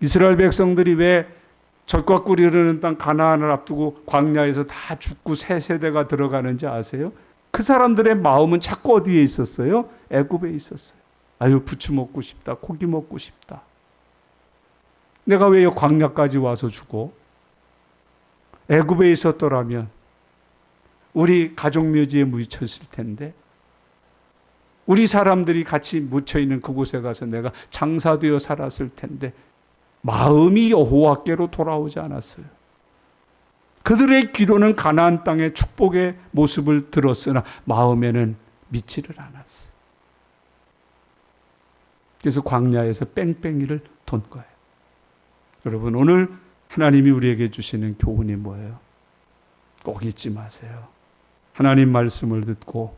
이스라엘 백성들이 왜 젖과 꿀이 흐르는 땅 가나안을 앞두고 광야에서 다 죽고 새 세대가 들어가는지 아세요? 그 사람들의 마음은 자꾸 어디에 있었어요? 애굽에 있었어요. 아유, 부추 먹고 싶다. 고기 먹고 싶다. 내가 왜 광야까지 와서 죽어? 애굽에 있었더라면 우리 가족묘지에 묻혔을 텐데, 우리 사람들이 같이 묻혀있는 그곳에 가서 내가 장사되어 살았을 텐데 마음이 여호와께로 돌아오지 않았어요. 그들의 귀로는 가나안 땅의 축복의 모습을 들었으나 마음에는 믿지를 않았어요. 그래서 광야에서 뺑뺑이를 돈 거예요. 여러분, 오늘 하나님이 우리에게 주시는 교훈이 뭐예요? 꼭 잊지 마세요. 하나님 말씀을 듣고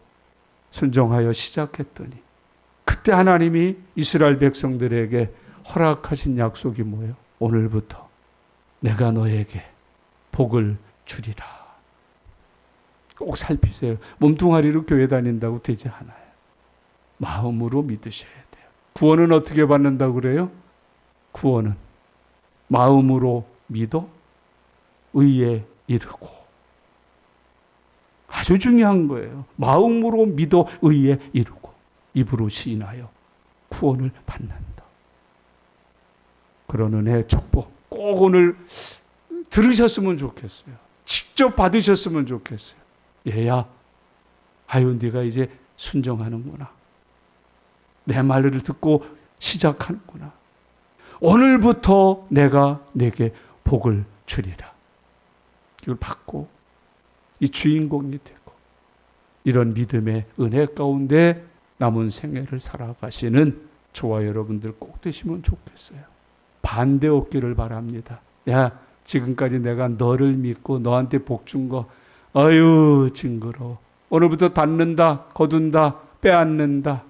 순종하여 시작했더니 그때 하나님이 이스라엘 백성들에게 허락하신 약속이 뭐예요? 오늘부터 내가 너에게 복을 주리라. 꼭 살피세요. 몸뚱아리로 교회 다닌다고 되지 않아요. 마음으로 믿으셔야 돼요. 구원은 어떻게 받는다고 그래요? 구원은 마음으로 믿어 의에 이르고. 아주 중요한 거예요. 마음으로 믿어 의에 이르고 입으로 시인하여 구원을 받는다. 그런 은혜의 축복 꼭 오늘 들으셨으면 좋겠어요. 직접 받으셨으면 좋겠어요. 얘야, 아유 네가 이제 순종하는구나. 내 말을 듣고 시작하는구나. 오늘부터 내가 내게 복을 주리라. 이걸 받고 이 주인공이 되고 이런 믿음의 은혜 가운데 남은 생애를 살아가시는 저와 여러분들 꼭 되시면 좋겠어요. 반대 없기를 바랍니다. 야, 지금까지 내가 너를 믿고 너한테 복 준 거 아유 징그러워. 오늘부터 닫는다, 거둔다, 빼앗는다.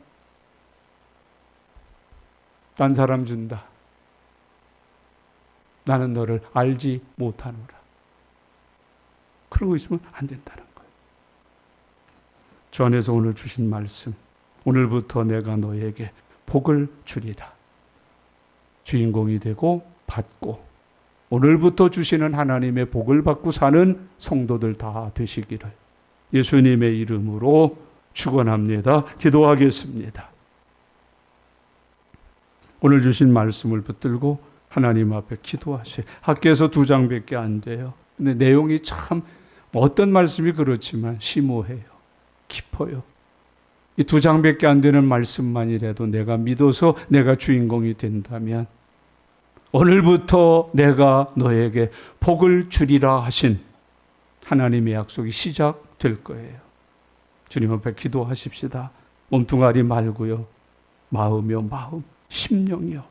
딴 사람 준다. 나는 너를 알지 못하노라. 그러고 있으면 안 된다는 거예요. 주 안에서 오늘 주신 말씀, 오늘부터 내가 너에게 복을 주리라. 주인공이 되고 받고 오늘부터 주시는 하나님의 복을 받고 사는 성도들 다 되시기를 예수님의 이름으로 축원합니다. 기도하겠습니다. 오늘 주신 말씀을 붙들고 하나님 앞에 기도하세요. 학교에서 2장밖에 안 돼요. 근데 내용이 참 어떤 말씀이 그렇지만 심오해요. 깊어요. 이 2장밖에 안 되는 말씀만이라도 내가 믿어서 내가 주인공이 된다면 오늘부터 내가 너에게 복을 주리라 하신 하나님의 약속이 시작될 거예요. 주님 앞에 기도하십시다. 몸뚱아리 말고요. 마음이요 마음, 심령이요.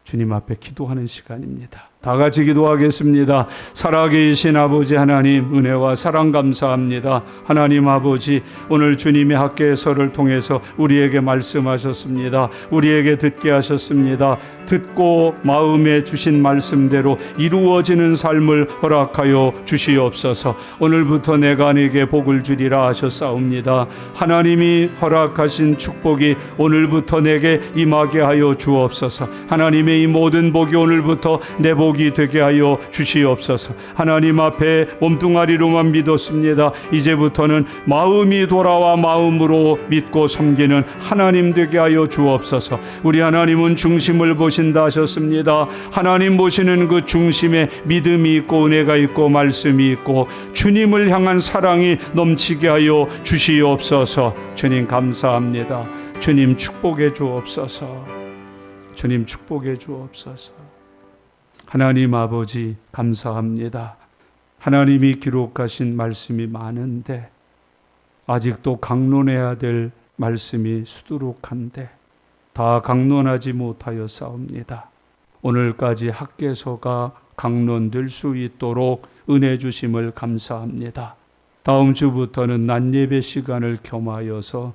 주님 앞에 기도하는 시간입니다. 다 같이 기도하겠습니다. 살아계신 아버지 하나님, 은혜와 사랑 감사합니다. 하나님 아버지, 오늘 주님의 학개서를 통해서 우리에게 말씀하셨습니다. 우리에게 듣게 하셨습니다. 듣고 마음에 주신 말씀대로 이루어지는 삶을 허락하여 주시옵소서. 오늘부터 내가 네게 복을 주리라 하셨사옵니다. 하나님이 허락하신 축복이 오늘부터 내게 임하게 하여 주옵소서. 하나님의 이 모든 복이 오늘부터 내 복이 되게 하여 주시옵소서. 하나님 앞에 몸뚱아리로만 믿었습니다. 이제부터는 마음이 돌아와 마음으로 믿고 섬기는 하나님 되게 하여 주옵소서. 우리 하나님은 중심을 보신다 하셨습니다. 하나님 보시는 그 중심에 믿음이 있고 은혜가 있고 말씀이 있고 주님을 향한 사랑이 넘치게 하여 주시옵소서. 주님 감사합니다. 주님 축복해 주옵소서. 주님 축복해 주옵소서. 하나님 아버지 감사합니다. 하나님이 기록하신 말씀이 많은데 아직도 강론해야 될 말씀이 수두룩한데 다 강론하지 못하여 싸웁니다. 오늘까지 학개서가 강론될 수 있도록 은혜 주심을 감사합니다. 다음 주부터는 낮 예배 시간을 겸하여서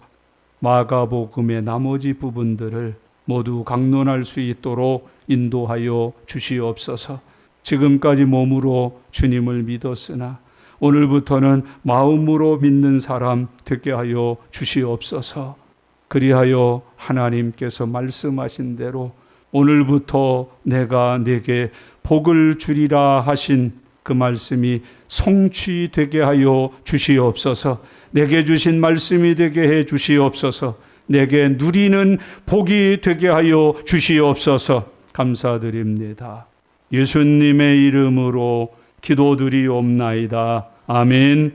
마가복음의 나머지 부분들을 모두 강론할 수 있도록 인도하여 주시옵소서. 지금까지 몸으로 주님을 믿었으나 오늘부터는 마음으로 믿는 사람 되게 하여 주시옵소서. 그리하여 하나님께서 말씀하신 대로 오늘부터 내가 네게 복을 주리라 하신 그 말씀이 성취되게 하여 주시옵소서. 내게 주신 말씀이 되게 해 주시옵소서. 내게 누리는 복이 되게 하여 주시옵소서. 감사드립니다. 예수님의 이름으로 기도드리옵나이다. 아멘.